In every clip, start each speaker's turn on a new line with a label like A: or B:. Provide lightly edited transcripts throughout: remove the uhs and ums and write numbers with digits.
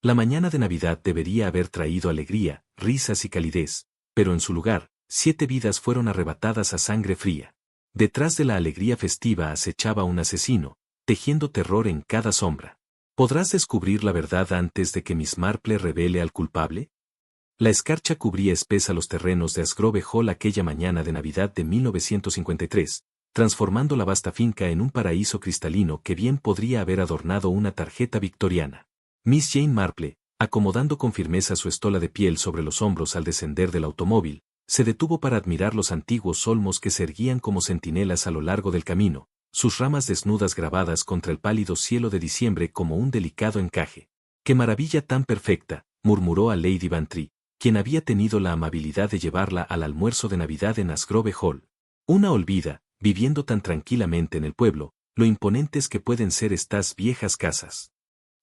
A: La mañana de Navidad debería haber traído alegría, risas y calidez, pero en su lugar, 7 vidas fueron arrebatadas a sangre fría. Detrás de la alegría festiva acechaba un asesino, tejiendo terror en cada sombra. ¿Podrás descubrir la verdad antes de que Miss Marple revele al culpable? La escarcha cubría espesa los terrenos de Asgrove Hall aquella mañana de Navidad de 1953, transformando la vasta finca en un paraíso cristalino que bien podría haber adornado una tarjeta victoriana. Miss Jane Marple, acomodando con firmeza su estola de piel sobre los hombros al descender del automóvil, se detuvo para admirar los antiguos olmos que se erguían como centinelas a lo largo del camino, sus ramas desnudas grabadas contra el pálido cielo de diciembre como un delicado encaje. ¡Qué maravilla tan perfecta!, murmuró a Lady Bantry, quien había tenido la amabilidad de llevarla al almuerzo de Navidad en Asgrove Hall. Una olvida, viviendo tan tranquilamente en el pueblo, lo imponentes que pueden ser estas viejas casas.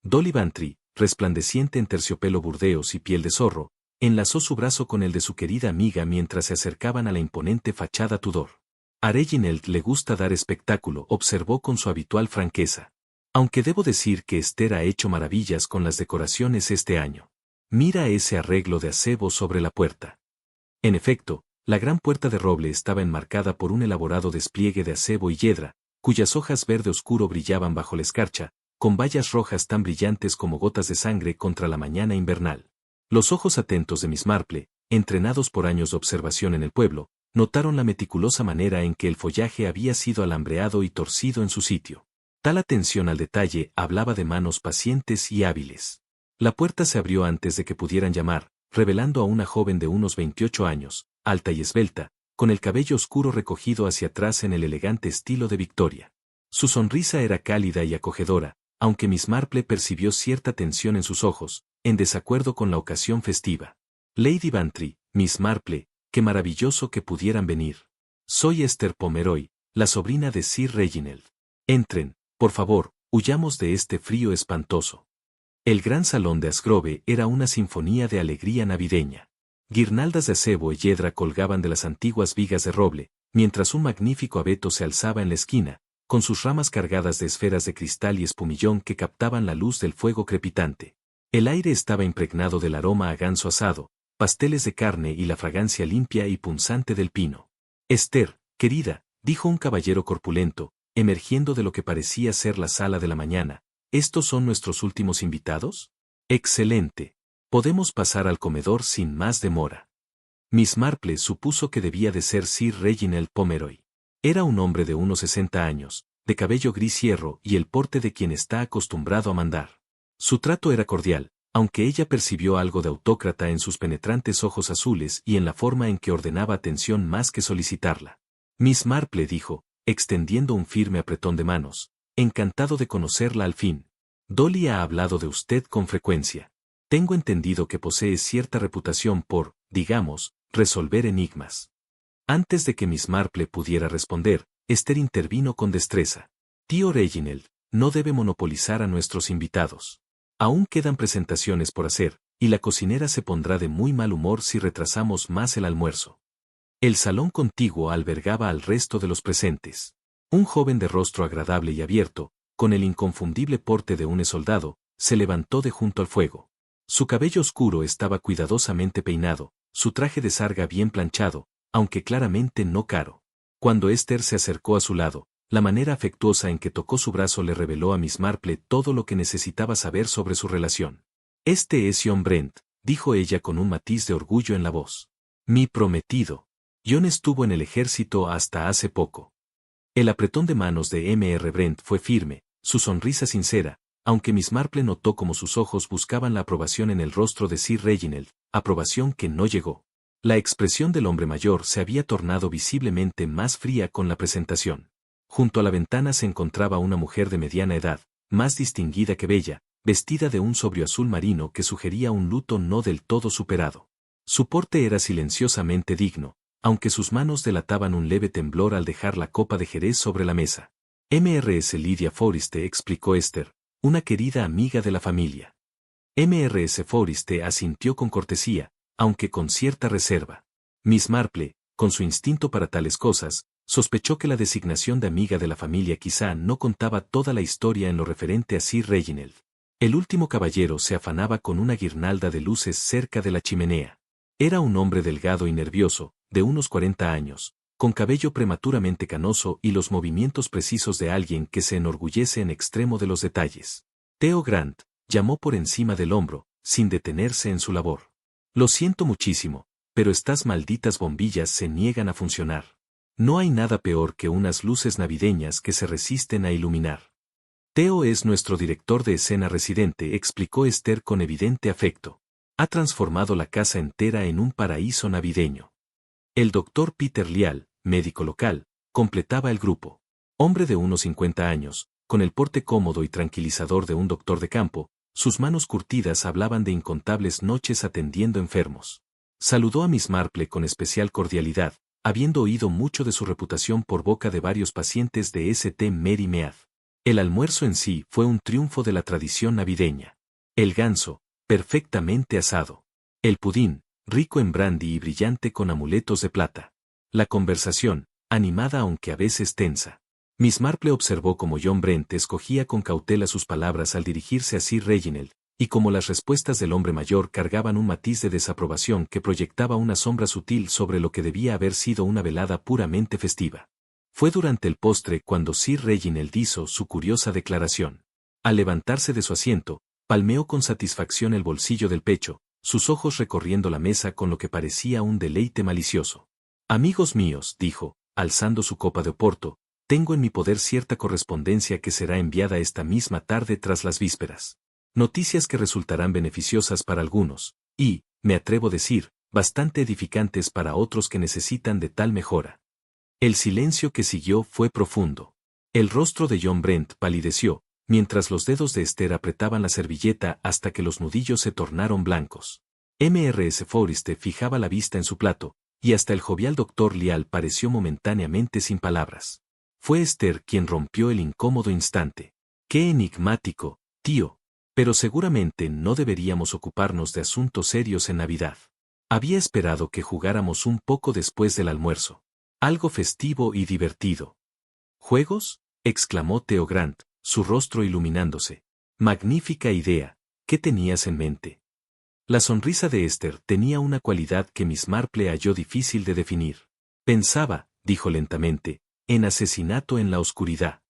A: Dolly Bantry, resplandeciente en terciopelo burdeos y piel de zorro, enlazó su brazo con el de su querida amiga mientras se acercaban a la imponente fachada Tudor. A Reginald le gusta dar espectáculo, observó con su habitual franqueza. Aunque debo decir que Esther ha hecho maravillas con las decoraciones este año. Mira ese arreglo de acebo sobre la puerta. En efecto, la gran puerta de roble estaba enmarcada por un elaborado despliegue de acebo y yedra, cuyas hojas verde oscuro brillaban bajo la escarcha, con bayas rojas tan brillantes como gotas de sangre contra la mañana invernal. Los ojos atentos de Miss Marple, entrenados por años de observación en el pueblo, notaron la meticulosa manera en que el follaje había sido alambreado y torcido en su sitio. Tal atención al detalle hablaba de manos pacientes y hábiles. La puerta se abrió antes de que pudieran llamar, revelando a una joven de unos 28 años, alta y esbelta, con el cabello oscuro recogido hacia atrás en el elegante estilo de Victoria. Su sonrisa era cálida y acogedora, aunque Miss Marple percibió cierta tensión en sus ojos, en desacuerdo con la ocasión festiva. Lady Bantry, Miss Marple, qué maravilloso que pudieran venir. Soy Esther Pomeroy, la sobrina de Sir Reginald. Entren, por favor, huyamos de este frío espantoso. El gran salón de Asgrove era una sinfonía de alegría navideña. Guirnaldas de acebo y yedra colgaban de las antiguas vigas de roble, mientras un magnífico abeto se alzaba en la esquina, con sus ramas cargadas de esferas de cristal y espumillón que captaban la luz del fuego crepitante. El aire estaba impregnado del aroma a ganso asado, pasteles de carne y la fragancia limpia y punzante del pino. Esther, querida, dijo un caballero corpulento, emergiendo de lo que parecía ser la sala de la mañana, ¿estos son nuestros últimos invitados? Excelente. Podemos pasar al comedor sin más demora. Miss Marple supuso que debía de ser Sir Reginald Pomeroy. Era un hombre de unos 60 años, de cabello gris hierro y el porte de quien está acostumbrado a mandar. Su trato era cordial, aunque ella percibió algo de autócrata en sus penetrantes ojos azules y en la forma en que ordenaba atención más que solicitarla. Miss Marple dijo, extendiendo un firme apretón de manos, encantado de conocerla al fin. Dolly ha hablado de usted con frecuencia. Tengo entendido que posee cierta reputación por, digamos, resolver enigmas. Antes de que Miss Marple pudiera responder, Esther intervino con destreza. Tío Reginald, no debe monopolizar a nuestros invitados. Aún quedan presentaciones por hacer, y la cocinera se pondrá de muy mal humor si retrasamos más el almuerzo. El salón contiguo albergaba al resto de los presentes. Un joven de rostro agradable y abierto, con el inconfundible porte de un soldado, se levantó de junto al fuego. Su cabello oscuro estaba cuidadosamente peinado, su traje de sarga bien planchado, aunque claramente no caro. Cuando Esther se acercó a su lado, la manera afectuosa en que tocó su brazo le reveló a Miss Marple todo lo que necesitaba saber sobre su relación. Este es John Brent, dijo ella con un matiz de orgullo en la voz. Mi prometido. John estuvo en el ejército hasta hace poco. El apretón de manos de Mr. Brent fue firme, su sonrisa sincera, aunque Miss Marple notó como sus ojos buscaban la aprobación en el rostro de Sir Reginald, aprobación que no llegó. La expresión del hombre mayor se había tornado visiblemente más fría con la presentación. Junto a la ventana se encontraba una mujer de mediana edad, más distinguida que bella, vestida de un sobrio azul marino que sugería un luto no del todo superado. Su porte era silenciosamente digno, aunque sus manos delataban un leve temblor al dejar la copa de jerez sobre la mesa. Mrs. Lydia Forreste, explicó Esther, una querida amiga de la familia. Mrs. Forreste asintió con cortesía, aunque con cierta reserva. Miss Marple, con su instinto para tales cosas, sospechó que la designación de amiga de la familia quizá no contaba toda la historia en lo referente a Sir Reginald. El último caballero se afanaba con una guirnalda de luces cerca de la chimenea. Era un hombre delgado y nervioso, de unos 40 años, con cabello prematuramente canoso y los movimientos precisos de alguien que se enorgullece en extremo de los detalles. Theo Grant, llamó por encima del hombro, sin detenerse en su labor. Lo siento muchísimo, pero estas malditas bombillas se niegan a funcionar. No hay nada peor que unas luces navideñas que se resisten a iluminar. Theo es nuestro director de escena residente, explicó Esther con evidente afecto. Ha transformado la casa entera en un paraíso navideño. El doctor Peter Lial, médico local, completaba el grupo. Hombre de unos 50 años, con el porte cómodo y tranquilizador de un doctor de campo, sus manos curtidas hablaban de incontables noches atendiendo enfermos. Saludó a Miss Marple con especial cordialidad, habiendo oído mucho de su reputación por boca de varios pacientes de St. Mary Mead. El almuerzo en sí fue un triunfo de la tradición navideña. El ganso, perfectamente asado. El pudín, rico en brandy y brillante con amuletos de plata. La conversación, animada aunque a veces tensa. Miss Marple observó cómo John Brent escogía con cautela sus palabras al dirigirse a Sir Reginald, y cómo las respuestas del hombre mayor cargaban un matiz de desaprobación que proyectaba una sombra sutil sobre lo que debía haber sido una velada puramente festiva. Fue durante el postre cuando Sir Reginald hizo su curiosa declaración. Al levantarse de su asiento, palmeó con satisfacción el bolsillo del pecho, sus ojos recorriendo la mesa con lo que parecía un deleite malicioso. Amigos míos, dijo, alzando su copa de oporto, tengo en mi poder cierta correspondencia que será enviada esta misma tarde tras las vísperas. Noticias que resultarán beneficiosas para algunos, y, me atrevo a decir, bastante edificantes para otros que necesitan de tal mejora. El silencio que siguió fue profundo. El rostro de John Brent palideció, mientras los dedos de Esther apretaban la servilleta hasta que los nudillos se tornaron blancos. Mrs. Forrester fijaba la vista en su plato, y hasta el jovial doctor Lial pareció momentáneamente sin palabras. Fue Esther quien rompió el incómodo instante. ¡Qué enigmático, tío! Pero seguramente no deberíamos ocuparnos de asuntos serios en Navidad. Había esperado que jugáramos un poco después del almuerzo. Algo festivo y divertido. ¿Juegos? Exclamó Theo Grant, su rostro iluminándose. Magnífica idea. ¿Qué tenías en mente? La sonrisa de Esther tenía una cualidad que Miss Marple halló difícil de definir. Pensaba, dijo lentamente, en asesinato en la oscuridad.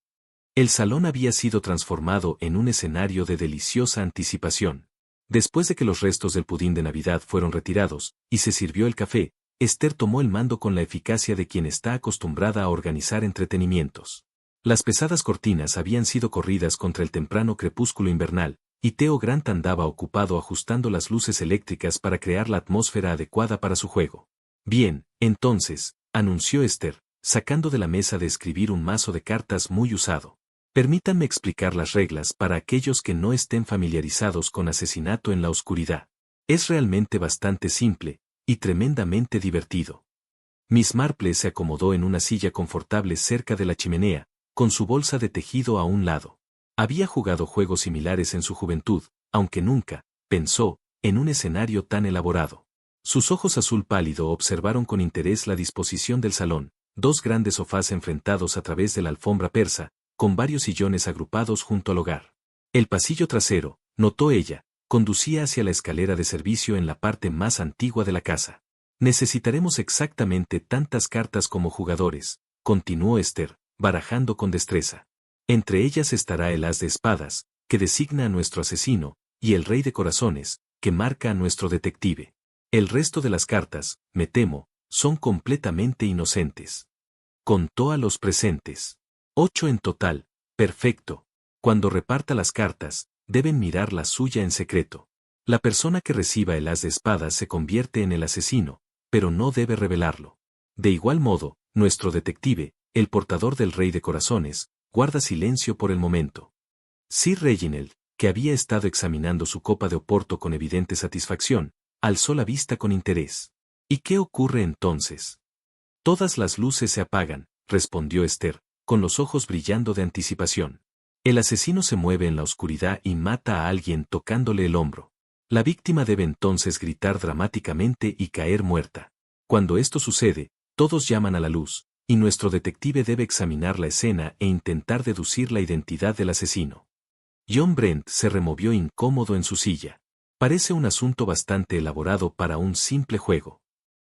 A: El salón había sido transformado en un escenario de deliciosa anticipación. Después de que los restos del pudín de Navidad fueron retirados, y se sirvió el café, Esther tomó el mando con la eficacia de quien está acostumbrada a organizar entretenimientos. Las pesadas cortinas habían sido corridas contra el temprano crepúsculo invernal, y Theo Grant andaba ocupado ajustando las luces eléctricas para crear la atmósfera adecuada para su juego. Bien, entonces, anunció Esther, sacando de la mesa de escribir un mazo de cartas muy usado. Permítanme explicar las reglas para aquellos que no estén familiarizados con asesinato en la oscuridad. Es realmente bastante simple, y tremendamente divertido. Miss Marple se acomodó en una silla confortable cerca de la chimenea, con su bolsa de tejido a un lado. Había jugado juegos similares en su juventud, aunque nunca, pensó, en un escenario tan elaborado. Sus ojos azul pálido observaron con interés la disposición del salón, dos grandes sofás enfrentados a través de la alfombra persa, con varios sillones agrupados junto al hogar. El pasillo trasero, notó ella, conducía hacia la escalera de servicio en la parte más antigua de la casa. Necesitaremos exactamente tantas cartas como jugadores, continuó Esther, barajando con destreza. Entre ellas estará el as de espadas, que designa a nuestro asesino, y el rey de corazones, que marca a nuestro detective. El resto de las cartas, me temo, son completamente inocentes. Contó a los presentes. 8 en total, perfecto. Cuando reparta las cartas, deben mirar la suya en secreto. La persona que reciba el as de espadas se convierte en el asesino, pero no debe revelarlo. De igual modo, nuestro detective, el portador del rey de corazones, guarda silencio por el momento. Sir Reginald, que había estado examinando su copa de oporto con evidente satisfacción, alzó la vista con interés. ¿Y qué ocurre entonces? Todas las luces se apagan, respondió Esther, con los ojos brillando de anticipación. El asesino se mueve en la oscuridad y mata a alguien tocándole el hombro. La víctima debe entonces gritar dramáticamente y caer muerta. Cuando esto sucede, todos llaman a la luz, y nuestro detective debe examinar la escena e intentar deducir la identidad del asesino. John Brent se removió incómodo en su silla. Parece un asunto bastante elaborado para un simple juego.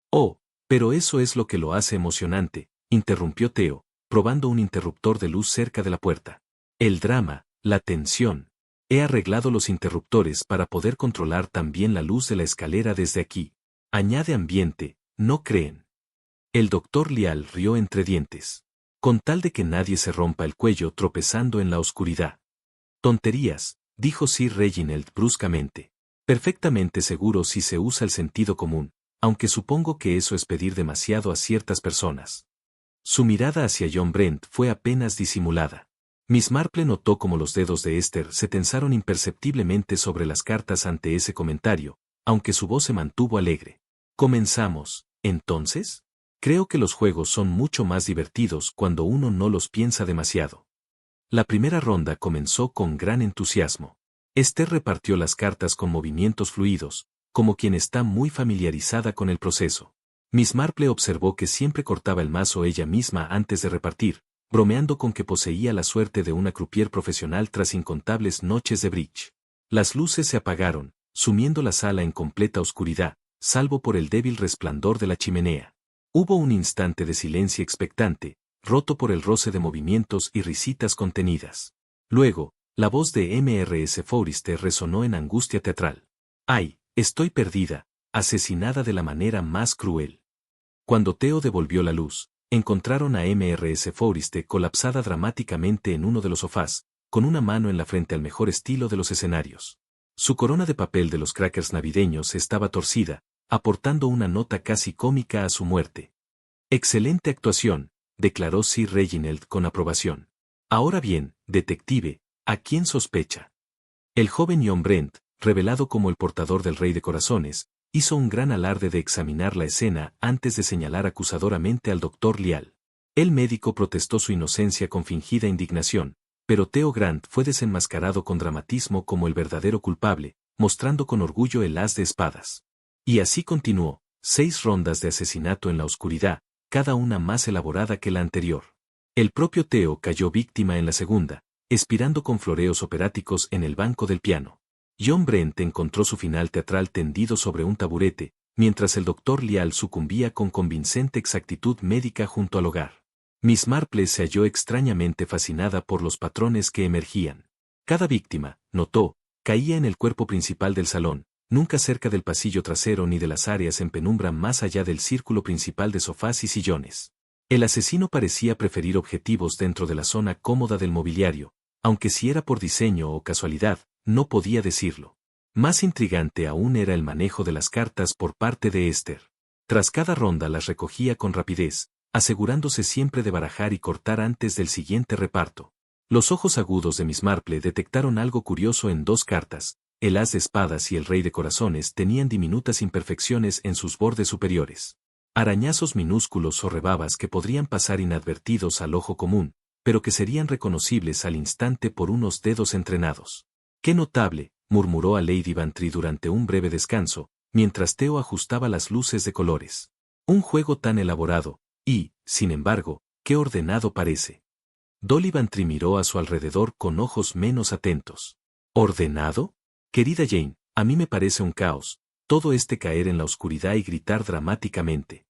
A: Oh, pero eso es lo que lo hace emocionante, interrumpió Theo, probando un interruptor de luz cerca de la puerta. El drama, la tensión. He arreglado los interruptores para poder controlar también la luz de la escalera desde aquí. Añade ambiente, ¿no creen? El doctor Lial rió entre dientes. Con tal de que nadie se rompa el cuello tropezando en la oscuridad. Tonterías, dijo Sir Reginald bruscamente. Perfectamente seguro si se usa el sentido común, aunque supongo que eso es pedir demasiado a ciertas personas. Su mirada hacia John Brent fue apenas disimulada. Miss Marple notó cómo los dedos de Esther se tensaron imperceptiblemente sobre las cartas ante ese comentario, aunque su voz se mantuvo alegre. ¿Comenzamos, entonces? Creo que los juegos son mucho más divertidos cuando uno no los piensa demasiado. La primera ronda comenzó con gran entusiasmo. Esther repartió las cartas con movimientos fluidos, como quien está muy familiarizada con el proceso. Miss Marple observó que siempre cortaba el mazo ella misma antes de repartir, bromeando con que poseía la suerte de una croupier profesional tras incontables noches de bridge. Las luces se apagaron, sumiendo la sala en completa oscuridad, salvo por el débil resplandor de la chimenea. Hubo un instante de silencio expectante, roto por el roce de movimientos y risitas contenidas. Luego, la voz de Mrs. Forrester resonó en angustia teatral. ¡Ay, estoy perdida, asesinada de la manera más cruel! Cuando Theo devolvió la luz, encontraron a Mrs. Forrester colapsada dramáticamente en uno de los sofás, con una mano en la frente al mejor estilo de los escenarios. Su corona de papel de los crackers navideños estaba torcida, aportando una nota casi cómica a su muerte. «Excelente actuación», declaró Sir Reginald con aprobación. «Ahora bien, detective, ¿a quién sospecha?» El joven John Brent, revelado como el portador del Rey de Corazones, hizo un gran alarde de examinar la escena antes de señalar acusadoramente al doctor Lial. El médico protestó su inocencia con fingida indignación, pero Theo Grant fue desenmascarado con dramatismo como el verdadero culpable, mostrando con orgullo el as de espadas. Y así continuó, 6 rondas de asesinato en la oscuridad, cada una más elaborada que la anterior. El propio Theo cayó víctima en la segunda, expirando con floreos operáticos en el banco del piano. John Brent encontró su final teatral tendido sobre un taburete, mientras el doctor Lial sucumbía con convincente exactitud médica junto al hogar. Miss Marple se halló extrañamente fascinada por los patrones que emergían. Cada víctima, notó, caía en el cuerpo principal del salón, nunca cerca del pasillo trasero ni de las áreas en penumbra más allá del círculo principal de sofás y sillones. El asesino parecía preferir objetivos dentro de la zona cómoda del mobiliario, aunque si era por diseño o casualidad, no podía decirlo. Más intrigante aún era el manejo de las cartas por parte de Esther. Tras cada ronda las recogía con rapidez, asegurándose siempre de barajar y cortar antes del siguiente reparto. Los ojos agudos de Miss Marple detectaron algo curioso en 2 cartas. El as de espadas y el rey de corazones tenían diminutas imperfecciones en sus bordes superiores. Arañazos minúsculos o rebabas que podrían pasar inadvertidos al ojo común, pero que serían reconocibles al instante por unos dedos entrenados. ¡Qué notable!, murmuró a Lady Bantry durante un breve descanso, mientras Theo ajustaba las luces de colores. Un juego tan elaborado, y, sin embargo, qué ordenado parece. Dolly Bantry miró a su alrededor con ojos menos atentos. ¿Ordenado? Querida Jane, a mí me parece un caos, todo este caer en la oscuridad y gritar dramáticamente.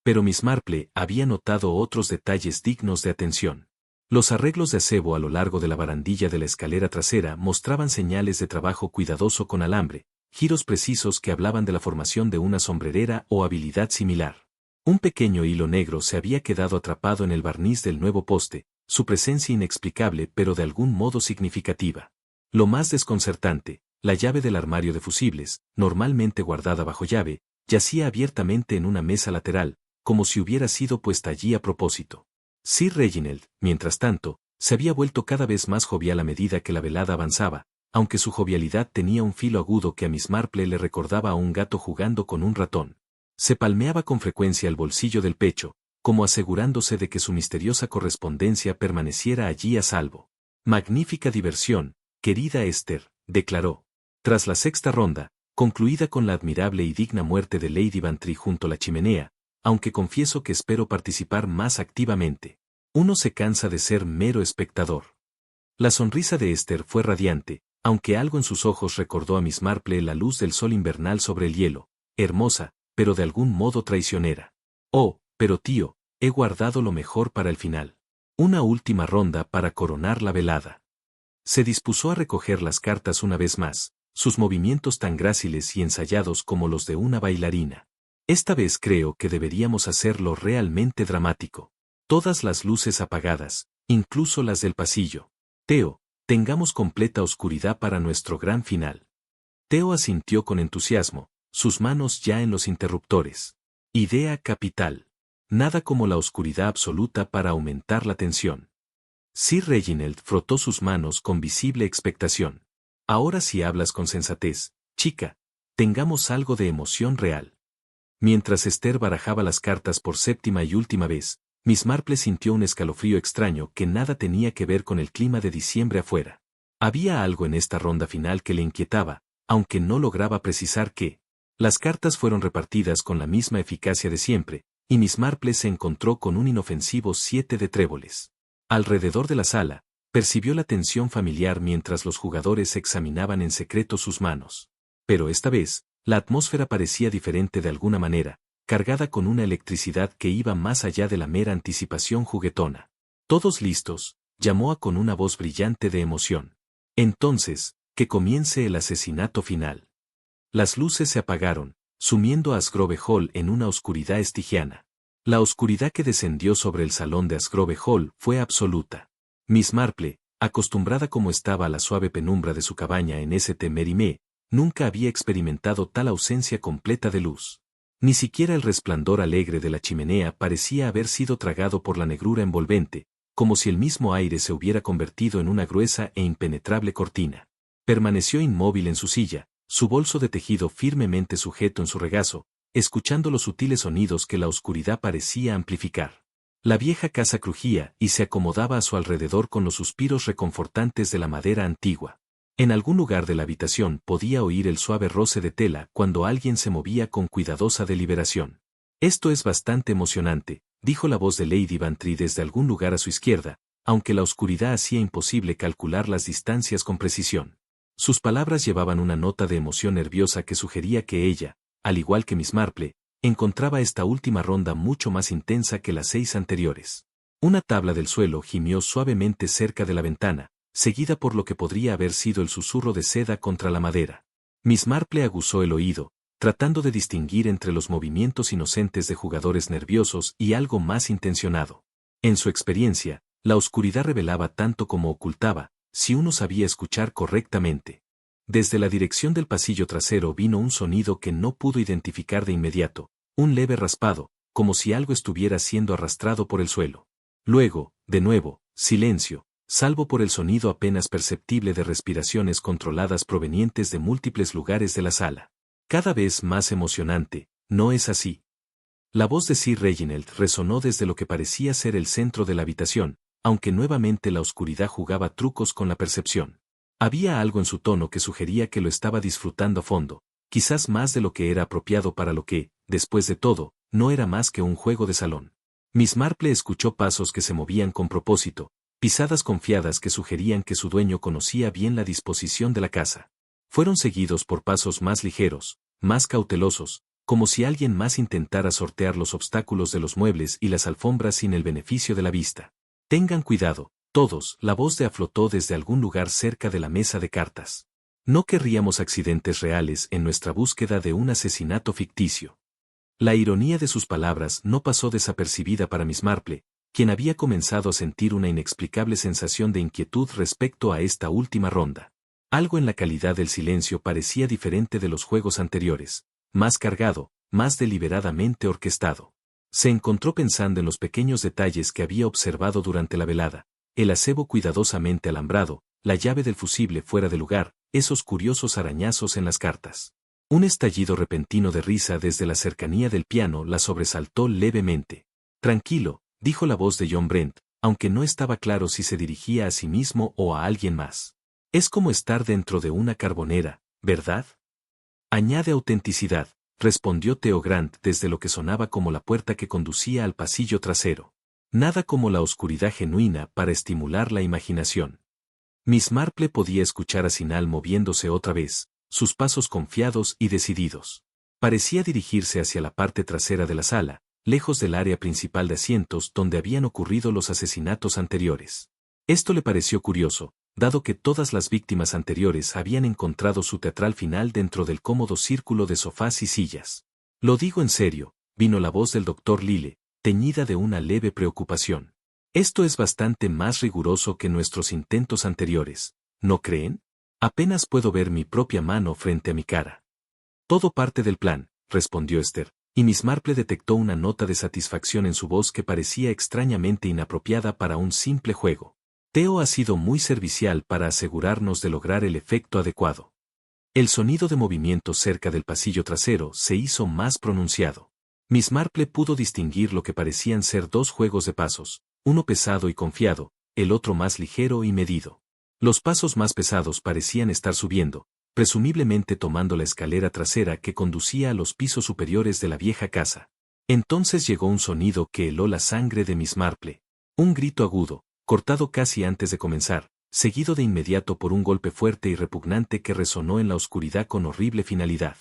A: Pero Miss Marple había notado otros detalles dignos de atención. Los arreglos de acebo a lo largo de la barandilla de la escalera trasera mostraban señales de trabajo cuidadoso con alambre, giros precisos que hablaban de la formación de una sombrerera o habilidad similar. Un pequeño hilo negro se había quedado atrapado en el barniz del nuevo poste, su presencia inexplicable pero de algún modo significativa. Lo más desconcertante, la llave del armario de fusibles, normalmente guardada bajo llave, yacía abiertamente en una mesa lateral, como si hubiera sido puesta allí a propósito. Sir Reginald, mientras tanto, se había vuelto cada vez más jovial a medida que la velada avanzaba, aunque su jovialidad tenía un filo agudo que a Miss Marple le recordaba a un gato jugando con un ratón. Se palmeaba con frecuencia el bolsillo del pecho, como asegurándose de que su misteriosa correspondencia permaneciera allí a salvo. «Magnífica diversión, querida Esther», declaró. Tras la 6ª ronda, concluida con la admirable y digna muerte de Lady Bantry junto a la chimenea, aunque confieso que espero participar más activamente. Uno se cansa de ser mero espectador. La sonrisa de Esther fue radiante, aunque algo en sus ojos recordó a Miss Marple la luz del sol invernal sobre el hielo, hermosa, pero de algún modo traicionera. Oh, pero tío, he guardado lo mejor para el final. Una última ronda para coronar la velada. Se dispuso a recoger las cartas una vez más, sus movimientos tan gráciles y ensayados como los de una bailarina. Esta vez creo que deberíamos hacerlo realmente dramático. Todas las luces apagadas, incluso las del pasillo. Theo, tengamos completa oscuridad para nuestro gran final. Theo asintió con entusiasmo, sus manos ya en los interruptores. Idea capital. Nada como la oscuridad absoluta para aumentar la tensión. Sir Reginald frotó sus manos con visible expectación. Ahora sí hablas con sensatez, chica. Tengamos algo de emoción real. Mientras Esther barajaba las cartas por séptima y última vez, Miss Marple sintió un escalofrío extraño que nada tenía que ver con el clima de diciembre afuera. Había algo en esta ronda final que le inquietaba, aunque no lograba precisar qué. Las cartas fueron repartidas con la misma eficacia de siempre, y Miss Marple se encontró con un inofensivo 7 de tréboles. Alrededor de la sala, percibió la tensión familiar mientras los jugadores examinaban en secreto sus manos. Pero esta vez, la atmósfera parecía diferente de alguna manera, cargada con una electricidad que iba más allá de la mera anticipación juguetona. «Todos listos», llamó con una voz brillante de emoción. «Entonces, que comience el asesinato final». Las luces se apagaron, sumiendo a Asgrove Hall en una oscuridad estigiana. La oscuridad que descendió sobre el salón de Asgrove Hall fue absoluta. Miss Marple, acostumbrada como estaba a la suave penumbra de su cabaña en St. Mary, nunca había experimentado tal ausencia completa de luz. Ni siquiera el resplandor alegre de la chimenea parecía haber sido tragado por la negrura envolvente, como si el mismo aire se hubiera convertido en una gruesa e impenetrable cortina. Permaneció inmóvil en su silla, su bolso de tejido firmemente sujeto en su regazo, escuchando los sutiles sonidos que la oscuridad parecía amplificar. La vieja casa crujía y se acomodaba a su alrededor con los suspiros reconfortantes de la madera antigua. En algún lugar de la habitación podía oír el suave roce de tela cuando alguien se movía con cuidadosa deliberación. «Esto es bastante emocionante», dijo la voz de Lady Bantry desde algún lugar a su izquierda, aunque la oscuridad hacía imposible calcular las distancias con precisión. Sus palabras llevaban una nota de emoción nerviosa que sugería que ella, al igual que Miss Marple, encontraba esta última ronda mucho más intensa que las 6 anteriores. Una tabla del suelo gimió suavemente cerca de la ventana, seguida por lo que podría haber sido el susurro de seda contra la madera. Miss Marple aguzó el oído, tratando de distinguir entre los movimientos inocentes de jugadores nerviosos y algo más intencionado. En su experiencia, la oscuridad revelaba tanto como ocultaba, si uno sabía escuchar correctamente. Desde la dirección del pasillo trasero vino un sonido que no pudo identificar de inmediato, un leve raspado, como si algo estuviera siendo arrastrado por el suelo. Luego, de nuevo, silencio, salvo por el sonido apenas perceptible de respiraciones controladas provenientes de múltiples lugares de la sala. Cada vez más emocionante, ¿no es así? La voz de Sir Reginald resonó desde lo que parecía ser el centro de la habitación, aunque nuevamente la oscuridad jugaba trucos con la percepción. Había algo en su tono que sugería que lo estaba disfrutando a fondo, quizás más de lo que era apropiado para lo que, después de todo, no era más que un juego de salón. Miss Marple escuchó pasos que se movían con propósito, pisadas confiadas que sugerían que su dueño conocía bien la disposición de la casa. Fueron seguidos por pasos más ligeros, más cautelosos, como si alguien más intentara sortear los obstáculos de los muebles y las alfombras sin el beneficio de la vista. «Tengan cuidado, todos», la voz de aflotó desde algún lugar cerca de la mesa de cartas. «No querríamos accidentes reales en nuestra búsqueda de un asesinato ficticio». La ironía de sus palabras no pasó desapercibida para Miss Marple, quien había comenzado a sentir una inexplicable sensación de inquietud respecto a esta última ronda. Algo en la calidad del silencio parecía diferente de los juegos anteriores, más cargado, más deliberadamente orquestado. Se encontró pensando en los pequeños detalles que había observado durante la velada, el acebo cuidadosamente alambrado, la llave del fusible fuera de lugar, esos curiosos arañazos en las cartas. Un estallido repentino de risa desde la cercanía del piano la sobresaltó levemente. «Tranquilo», dijo la voz de John Brent, aunque no estaba claro si se dirigía a sí mismo o a alguien más. «Es como estar dentro de una carbonera, ¿verdad?». «Añade autenticidad», respondió Theo Grant desde lo que sonaba como la puerta que conducía al pasillo trasero. «Nada como la oscuridad genuina para estimular la imaginación». Miss Marple podía escuchar a Sinal moviéndose otra vez, sus pasos confiados y decididos. Parecía dirigirse hacia la parte trasera de la sala, lejos del área principal de asientos donde habían ocurrido los asesinatos anteriores. Esto le pareció curioso, dado que todas las víctimas anteriores habían encontrado su teatral final dentro del cómodo círculo de sofás y sillas. Lo digo en serio, vino la voz del doctor Lyle, teñida de una leve preocupación. Esto es bastante más riguroso que nuestros intentos anteriores, ¿no creen? Apenas puedo ver mi propia mano frente a mi cara. Todo parte del plan, respondió Esther, y Miss Marple detectó una nota de satisfacción en su voz que parecía extrañamente inapropiada para un simple juego. Theo ha sido muy servicial para asegurarnos de lograr el efecto adecuado. El sonido de movimiento cerca del pasillo trasero se hizo más pronunciado. Miss Marple pudo distinguir lo que parecían ser dos juegos de pasos, uno pesado y confiado, el otro más ligero y medido. Los pasos más pesados parecían estar subiendo, presumiblemente tomando la escalera trasera que conducía a los pisos superiores de la vieja casa. Entonces llegó un sonido que heló la sangre de Miss Marple. Un grito agudo, cortado casi antes de comenzar, seguido de inmediato por un golpe fuerte y repugnante que resonó en la oscuridad con horrible finalidad.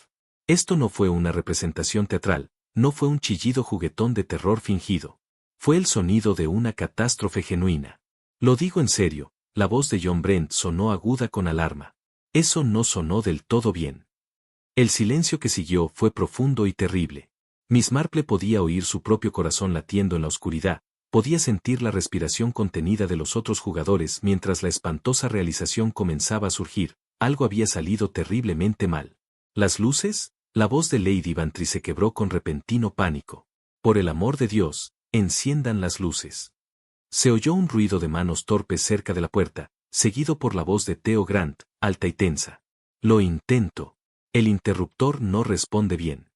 A: Esto no fue una representación teatral, no fue un chillido juguetón de terror fingido. Fue el sonido de una catástrofe genuina. Lo digo en serio, la voz de John Brent sonó aguda con alarma. Eso no sonó del todo bien. El silencio que siguió fue profundo y terrible. Miss Marple podía oír su propio corazón latiendo en la oscuridad, podía sentir la respiración contenida de los otros jugadores mientras la espantosa realización comenzaba a surgir, algo había salido terriblemente mal. ¿Las luces? La voz de Lady Bantry se quebró con repentino pánico. Por el amor de Dios, enciendan las luces. Se oyó un ruido de manos torpes cerca de la puerta, seguido por la voz de Theo Grant, alta y tensa. Lo intento. El interruptor no responde bien.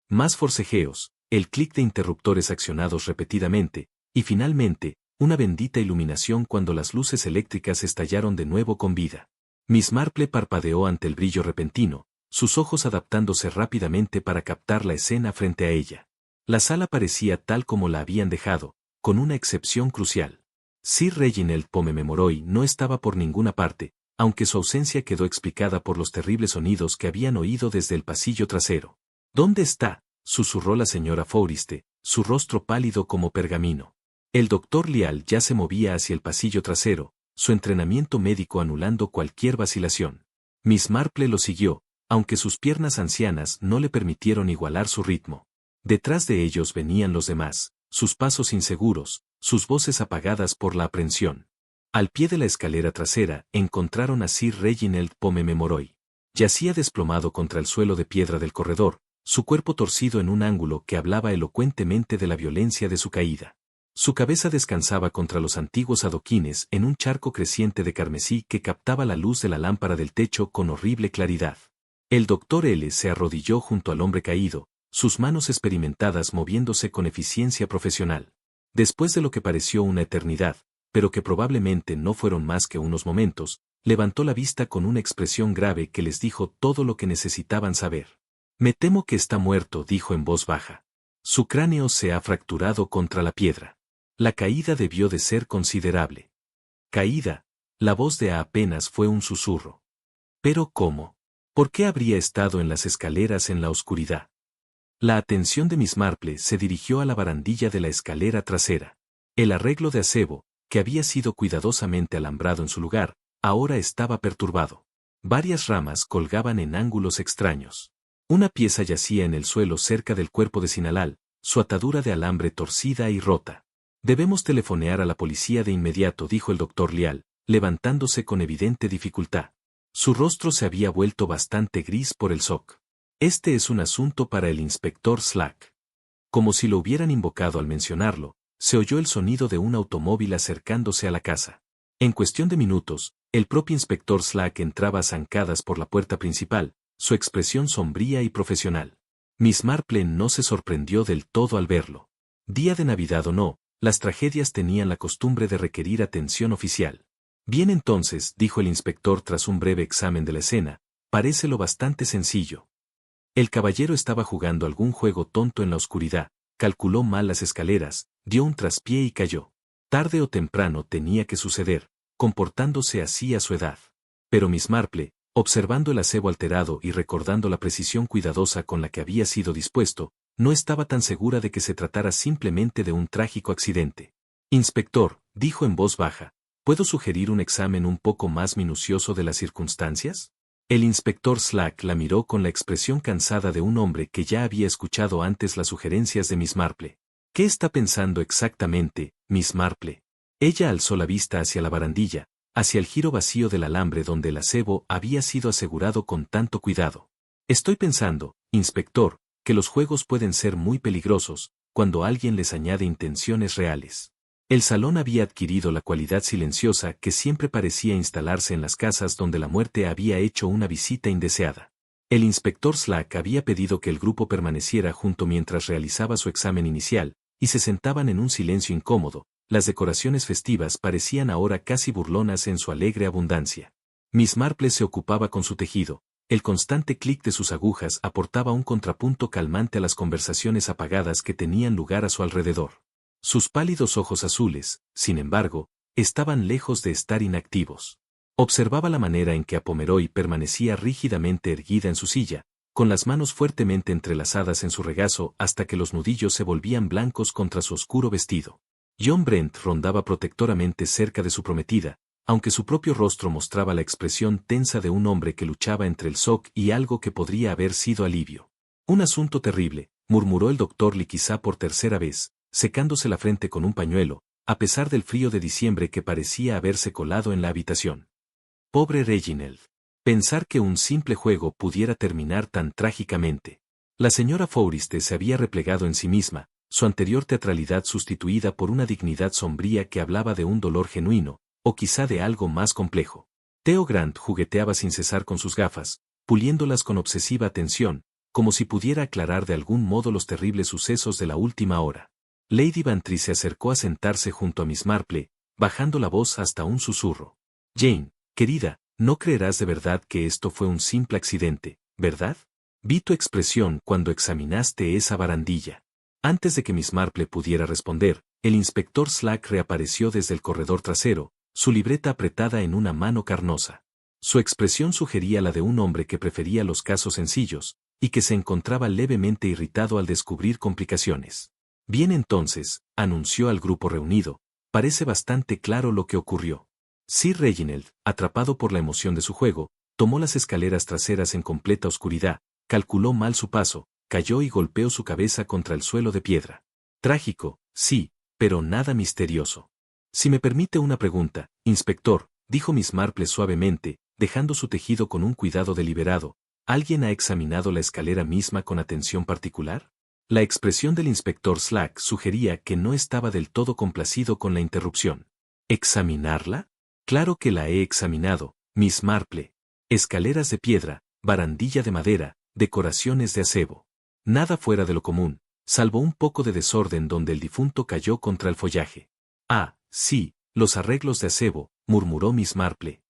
A: Más forcejeos, el clic de interruptores accionados repetidamente, y finalmente, una bendita iluminación cuando las luces eléctricas estallaron de nuevo con vida. Miss Marple parpadeó ante el brillo repentino, sus ojos adaptándose rápidamente para captar la escena frente a ella. La sala parecía tal como la habían dejado, con una excepción crucial. Sir Reginald Pomeroy no estaba por ninguna parte, aunque su ausencia quedó explicada por los terribles sonidos que habían oído desde el pasillo trasero. ¿Dónde está?, susurró la señora Forrester, su rostro pálido como pergamino. El doctor Lyall ya se movía hacia el pasillo trasero, su entrenamiento médico anulando cualquier vacilación. Miss Marple lo siguió, aunque sus piernas ancianas no le permitieron igualar su ritmo. Detrás de ellos venían los demás, sus pasos inseguros, sus voces apagadas por la aprensión. Al pie de la escalera trasera encontraron a Sir Reginald Pomeroy. Yacía desplomado contra el suelo de piedra del corredor, su cuerpo torcido en un ángulo que hablaba elocuentemente de la violencia de su caída. Su cabeza descansaba contra los antiguos adoquines en un charco creciente de carmesí que captaba la luz de la lámpara del techo con horrible claridad. El doctor L. se arrodilló junto al hombre caído, sus manos experimentadas moviéndose con eficiencia profesional. Después de lo que pareció una eternidad, pero que probablemente no fueron más que unos momentos, levantó la vista con una expresión grave que les dijo todo lo que necesitaban saber. Me temo que está muerto, dijo en voz baja. Su cráneo se ha fracturado contra la piedra. La caída debió de ser considerable. Caída. La voz de A apenas fue un susurro. ¿Pero cómo? ¿Por qué habría estado en las escaleras en la oscuridad? La atención de Miss Marple se dirigió a la barandilla de la escalera trasera. El arreglo de acebo, que había sido cuidadosamente alambrado en su lugar, ahora estaba perturbado. Varias ramas colgaban en ángulos extraños. Una pieza yacía en el suelo cerca del cuerpo de Sinalal, su atadura de alambre torcida y rota. Debemos telefonear a la policía de inmediato, dijo el doctor Lyall, levantándose con evidente dificultad. Su rostro se había vuelto bastante gris por el shock. Este es un asunto para el inspector Slack. Como si lo hubieran invocado al mencionarlo, se oyó el sonido de un automóvil acercándose a la casa. En cuestión de minutos, el propio inspector Slack entraba a zancadas por la puerta principal, su expresión sombría y profesional. Miss Marple no se sorprendió del todo al verlo. Día de Navidad o no, las tragedias tenían la costumbre de requerir atención oficial. Bien entonces, dijo el inspector tras un breve examen de la escena, parece lo bastante sencillo. El caballero estaba jugando algún juego tonto en la oscuridad, calculó mal las escaleras, dio un traspié y cayó. Tarde o temprano tenía que suceder, comportándose así a su edad. Pero Miss Marple, observando el acebo alterado y recordando la precisión cuidadosa con la que había sido dispuesto, no estaba tan segura de que se tratara simplemente de un trágico accidente. Inspector, dijo en voz baja, ¿puedo sugerir un examen un poco más minucioso de las circunstancias? El inspector Slack la miró con la expresión cansada de un hombre que ya había escuchado antes las sugerencias de Miss Marple. ¿Qué está pensando exactamente, Miss Marple? Ella alzó la vista hacia la barandilla, hacia el giro vacío del alambre donde el acebo había sido asegurado con tanto cuidado. Estoy pensando, inspector, que los juegos pueden ser muy peligrosos, cuando alguien les añade intenciones reales. El salón había adquirido la cualidad silenciosa que siempre parecía instalarse en las casas donde la muerte había hecho una visita indeseada. El inspector Slack había pedido que el grupo permaneciera junto mientras realizaba su examen inicial, y se sentaban en un silencio incómodo. Las decoraciones festivas parecían ahora casi burlonas en su alegre abundancia. Miss Marple se ocupaba con su tejido. El constante clic de sus agujas aportaba un contrapunto calmante a las conversaciones apagadas que tenían lugar a su alrededor. Sus pálidos ojos azules, sin embargo, estaban lejos de estar inactivos. Observaba la manera en que Pomeroy permanecía rígidamente erguida en su silla, con las manos fuertemente entrelazadas en su regazo hasta que los nudillos se volvían blancos contra su oscuro vestido. John Brent rondaba protectoramente cerca de su prometida, aunque su propio rostro mostraba la expresión tensa de un hombre que luchaba entre el shock y algo que podría haber sido alivio. Un asunto terrible, murmuró el doctor Lee quizá por tercera vez, secándose la frente con un pañuelo, a pesar del frío de diciembre que parecía haberse colado en la habitación. Pobre Reginald. Pensar que un simple juego pudiera terminar tan trágicamente. La señora Forrester se había replegado en sí misma, su anterior teatralidad sustituida por una dignidad sombría que hablaba de un dolor genuino, o quizá de algo más complejo. Theo Grant jugueteaba sin cesar con sus gafas, puliéndolas con obsesiva atención, como si pudiera aclarar de algún modo los terribles sucesos de la última hora. Lady Bantry se acercó a sentarse junto a Miss Marple, bajando la voz hasta un susurro. Jane, querida, no creerás de verdad que esto fue un simple accidente, ¿verdad? Vi tu expresión cuando examinaste esa barandilla. Antes de que Miss Marple pudiera responder, el inspector Slack reapareció desde el corredor trasero, su libreta apretada en una mano carnosa. Su expresión sugería la de un hombre que prefería los casos sencillos, y que se encontraba levemente irritado al descubrir complicaciones. Bien entonces, anunció al grupo reunido, parece bastante claro lo que ocurrió. Sir Reginald, atrapado por la emoción de su juego, tomó las escaleras traseras en completa oscuridad, calculó mal su paso, cayó y golpeó su cabeza contra el suelo de piedra. Trágico, sí, pero nada misterioso. Si me permite una pregunta, inspector, dijo Miss Marple suavemente, dejando su tejido con un cuidado deliberado, ¿alguien ha examinado la escalera misma con atención particular? La expresión del inspector Slack sugería que no estaba del todo complacido con la interrupción. ¿Examinarla? Claro que la he examinado, Miss Marple. Escaleras de piedra, barandilla de madera, decoraciones de acebo. Nada fuera de lo común, salvo un poco de desorden donde el difunto cayó contra el follaje. Ah, sí, los arreglos de acebo, murmuró Miss Marple.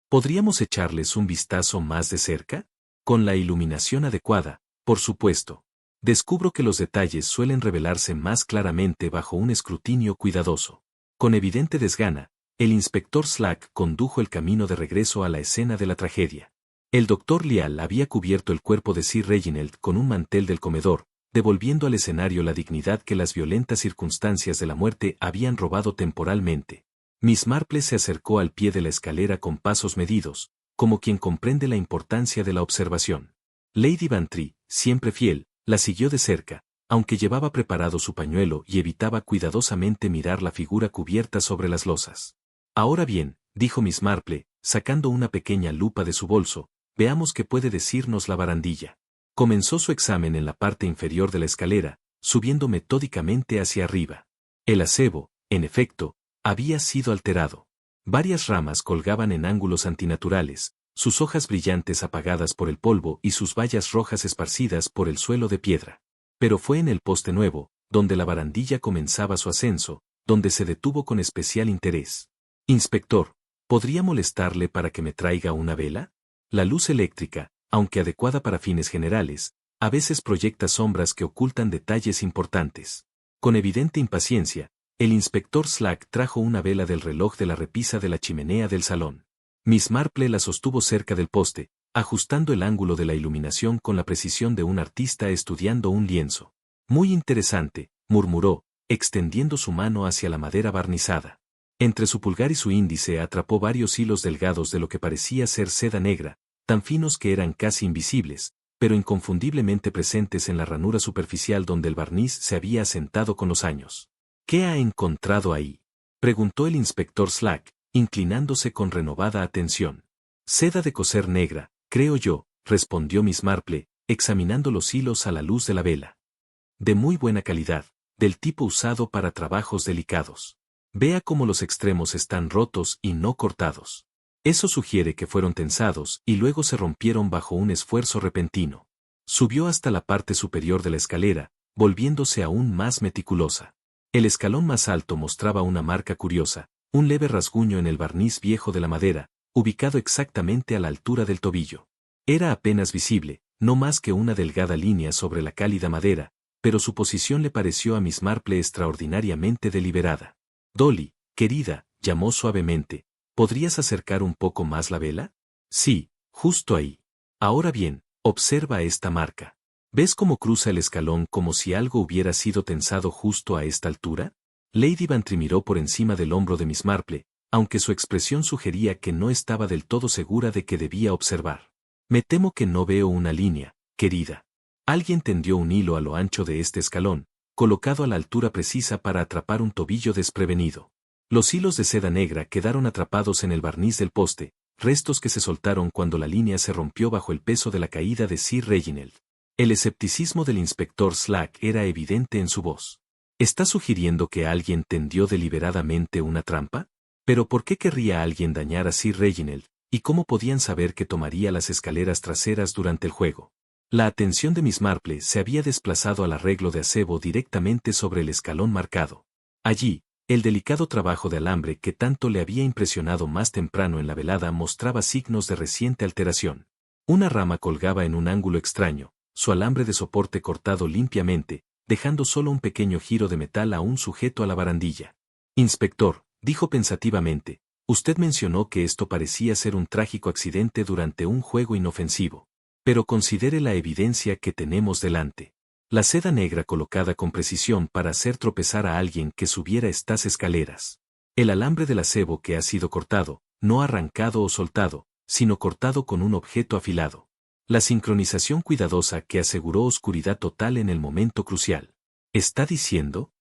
A: ¿Podríamos echarles un vistazo más de cerca? Con la iluminación adecuada, por supuesto. Descubro que los detalles suelen revelarse más claramente bajo un escrutinio cuidadoso. Con evidente desgana, el inspector Slack condujo el camino de regreso a la escena de la tragedia. El doctor Lial había cubierto el cuerpo de Sir Reginald con un mantel del comedor, devolviendo al escenario la dignidad que las violentas circunstancias de la muerte habían robado temporalmente. Miss Marple se acercó al pie de la escalera con pasos medidos, como quien comprende la importancia de la observación. Lady Bantry, siempre fiel, la siguió de cerca, aunque llevaba preparado su pañuelo y evitaba cuidadosamente mirar la figura cubierta sobre las losas. Ahora bien, dijo Miss Marple, sacando una pequeña lupa de su bolso, veamos qué puede decirnos la barandilla. Comenzó su examen en la parte inferior de la escalera, subiendo metódicamente hacia arriba. El acebo, en efecto, había sido alterado. Varias ramas colgaban en ángulos antinaturales, sus hojas brillantes apagadas por el polvo y sus bayas rojas esparcidas por el suelo de piedra. Pero fue en el poste nuevo, donde la barandilla comenzaba su ascenso, donde se detuvo con especial interés. Inspector, ¿podría molestarle para que me traiga una vela? La luz eléctrica, aunque adecuada para fines generales, a veces proyecta sombras que ocultan detalles importantes. Con evidente impaciencia, El inspector Slack trajo una vela del reloj de la repisa de la chimenea del salón. Miss Marple la sostuvo cerca del poste, ajustando el ángulo de la iluminación con la precisión de un artista estudiando un lienzo. Muy interesante, murmuró, extendiendo su mano hacia la madera barnizada. Entre su pulgar y su índice atrapó varios hilos delgados de lo que parecía ser seda negra, tan finos que eran casi invisibles, pero inconfundiblemente presentes en la ranura superficial donde el barniz se había asentado con los años. ¿Qué ha encontrado ahí?, preguntó el inspector Slack, inclinándose con renovada atención. Seda de coser negra, creo yo, respondió Miss Marple, examinando los hilos a la luz de la vela. De muy buena calidad, del tipo usado para trabajos delicados. Vea cómo los extremos están rotos y no cortados. Eso sugiere que fueron tensados y luego se rompieron bajo un esfuerzo repentino. Subió hasta la parte superior de la escalera, volviéndose aún más meticulosa. El escalón más alto mostraba una marca curiosa, un leve rasguño en el barniz viejo de la madera, ubicado exactamente a la altura del tobillo. Era apenas visible, no más que una delgada línea sobre la cálida madera, pero su posición le pareció a Miss Marple extraordinariamente deliberada. Dolly, querida, llamó suavemente, ¿podrías acercar un poco más la vela? Sí, justo ahí. Ahora bien, observa esta marca. ¿Ves cómo cruza el escalón como si algo hubiera sido tensado justo a esta altura? Lady Bantry miró por encima del hombro de Miss Marple, aunque su expresión sugería que no estaba del todo segura de que debía observar. Me temo que no veo una línea, querida. Alguien tendió un hilo a lo ancho de este escalón, colocado a la altura precisa para atrapar un tobillo desprevenido. Los hilos de seda negra quedaron atrapados en el barniz del poste, restos que se soltaron cuando la línea se rompió bajo el peso de la caída de Sir Reginald. El escepticismo del inspector Slack era evidente en su voz. ¿Está sugiriendo que alguien tendió deliberadamente una trampa? ¿Pero por qué querría alguien dañar a Sir Reginald, y cómo podían saber que tomaría las escaleras traseras durante el juego? La atención de Miss Marple se había desplazado al arreglo de acebo directamente sobre el escalón marcado. Allí, el delicado trabajo de alambre que tanto le había impresionado más temprano en la velada mostraba signos de reciente alteración. Una rama colgaba en un ángulo extraño, su alambre de soporte cortado limpiamente, dejando solo un pequeño giro de metal aún sujeto a la barandilla. Inspector, dijo pensativamente, usted mencionó que esto parecía ser un trágico accidente durante un juego inofensivo. Pero considere la evidencia que tenemos delante. La seda negra colocada con precisión para hacer tropezar a alguien que subiera estas escaleras. El alambre del acebo que ha sido cortado, no arrancado o soltado, sino cortado con un objeto afilado. La sincronización cuidadosa que aseguró oscuridad total en el momento crucial. ¿Está diciendo?,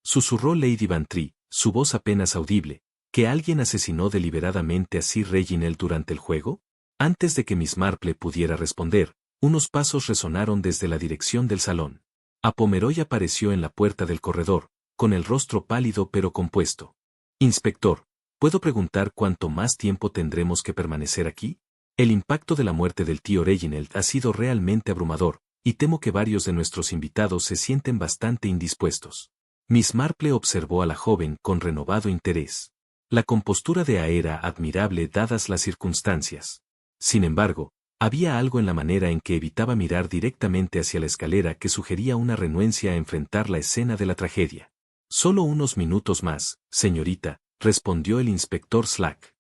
A: susurró Lady Bantry, su voz apenas audible, que alguien asesinó deliberadamente a Sir Reginald durante el juego? Antes de que Miss Marple pudiera responder, unos pasos resonaron desde la dirección del salón. Pomeroy apareció en la puerta del corredor, con el rostro pálido pero compuesto. Inspector, ¿puedo preguntar cuánto más tiempo tendremos que permanecer aquí? El impacto de la muerte del tío Reginald ha sido realmente abrumador, y temo que varios de nuestros invitados se sienten bastante indispuestos. Miss Marple observó a la joven con renovado interés. La compostura de A era admirable dadas las circunstancias. Sin embargo, había algo en la manera en que evitaba mirar directamente hacia la escalera que sugería una renuencia a enfrentar la escena de la tragedia. Solo unos minutos más, señorita, respondió el inspector Slack.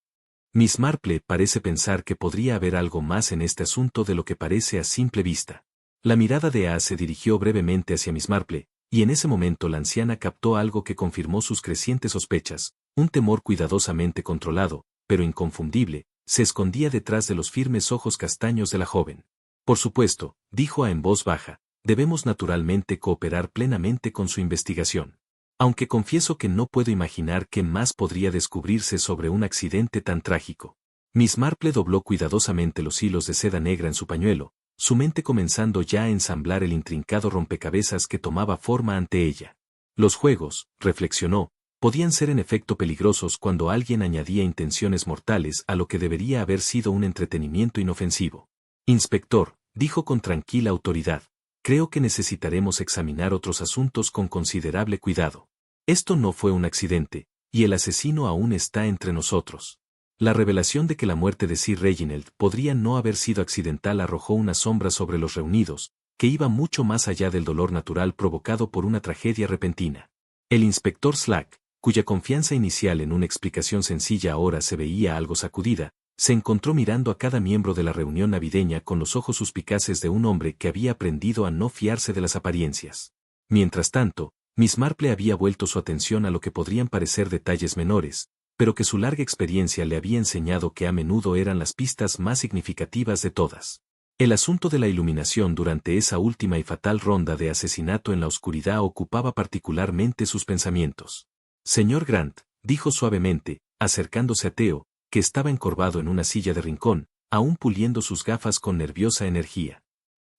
A: Miss Marple parece pensar que podría haber algo más en este asunto de lo que parece a simple vista. La mirada de A se dirigió brevemente hacia Miss Marple, y en ese momento la anciana captó algo que confirmó sus crecientes sospechas, un temor cuidadosamente controlado, pero inconfundible, se escondía detrás de los firmes ojos castaños de la joven. Por supuesto, dijo A en voz baja, debemos naturalmente cooperar plenamente con su investigación. Aunque confieso que no puedo imaginar qué más podría descubrirse sobre un accidente tan trágico. Miss Marple dobló cuidadosamente los hilos de seda negra en su pañuelo, su mente comenzando ya a ensamblar el intrincado rompecabezas que tomaba forma ante ella. Los juegos, reflexionó, podían ser en efecto peligrosos cuando alguien añadía intenciones mortales a lo que debería haber sido un entretenimiento inofensivo. Inspector, dijo con tranquila autoridad, creo que necesitaremos examinar otros asuntos con considerable cuidado. Esto no fue un accidente, y el asesino aún está entre nosotros. La revelación de que la muerte de Sir Reginald podría no haber sido accidental arrojó una sombra sobre los reunidos, que iba mucho más allá del dolor natural provocado por una tragedia repentina. El inspector Slack, cuya confianza inicial en una explicación sencilla ahora se veía algo sacudida, se encontró mirando a cada miembro de la reunión navideña con los ojos suspicaces de un hombre que había aprendido a no fiarse de las apariencias. Mientras tanto, Miss Marple había vuelto su atención a lo que podrían parecer detalles menores, pero que su larga experiencia le había enseñado que a menudo eran las pistas más significativas de todas. El asunto de la iluminación durante esa última y fatal ronda de asesinato en la oscuridad ocupaba particularmente sus pensamientos. Señor Grant, dijo suavemente, acercándose a Theo, que estaba encorvado en una silla de rincón, aún puliendo sus gafas con nerviosa energía.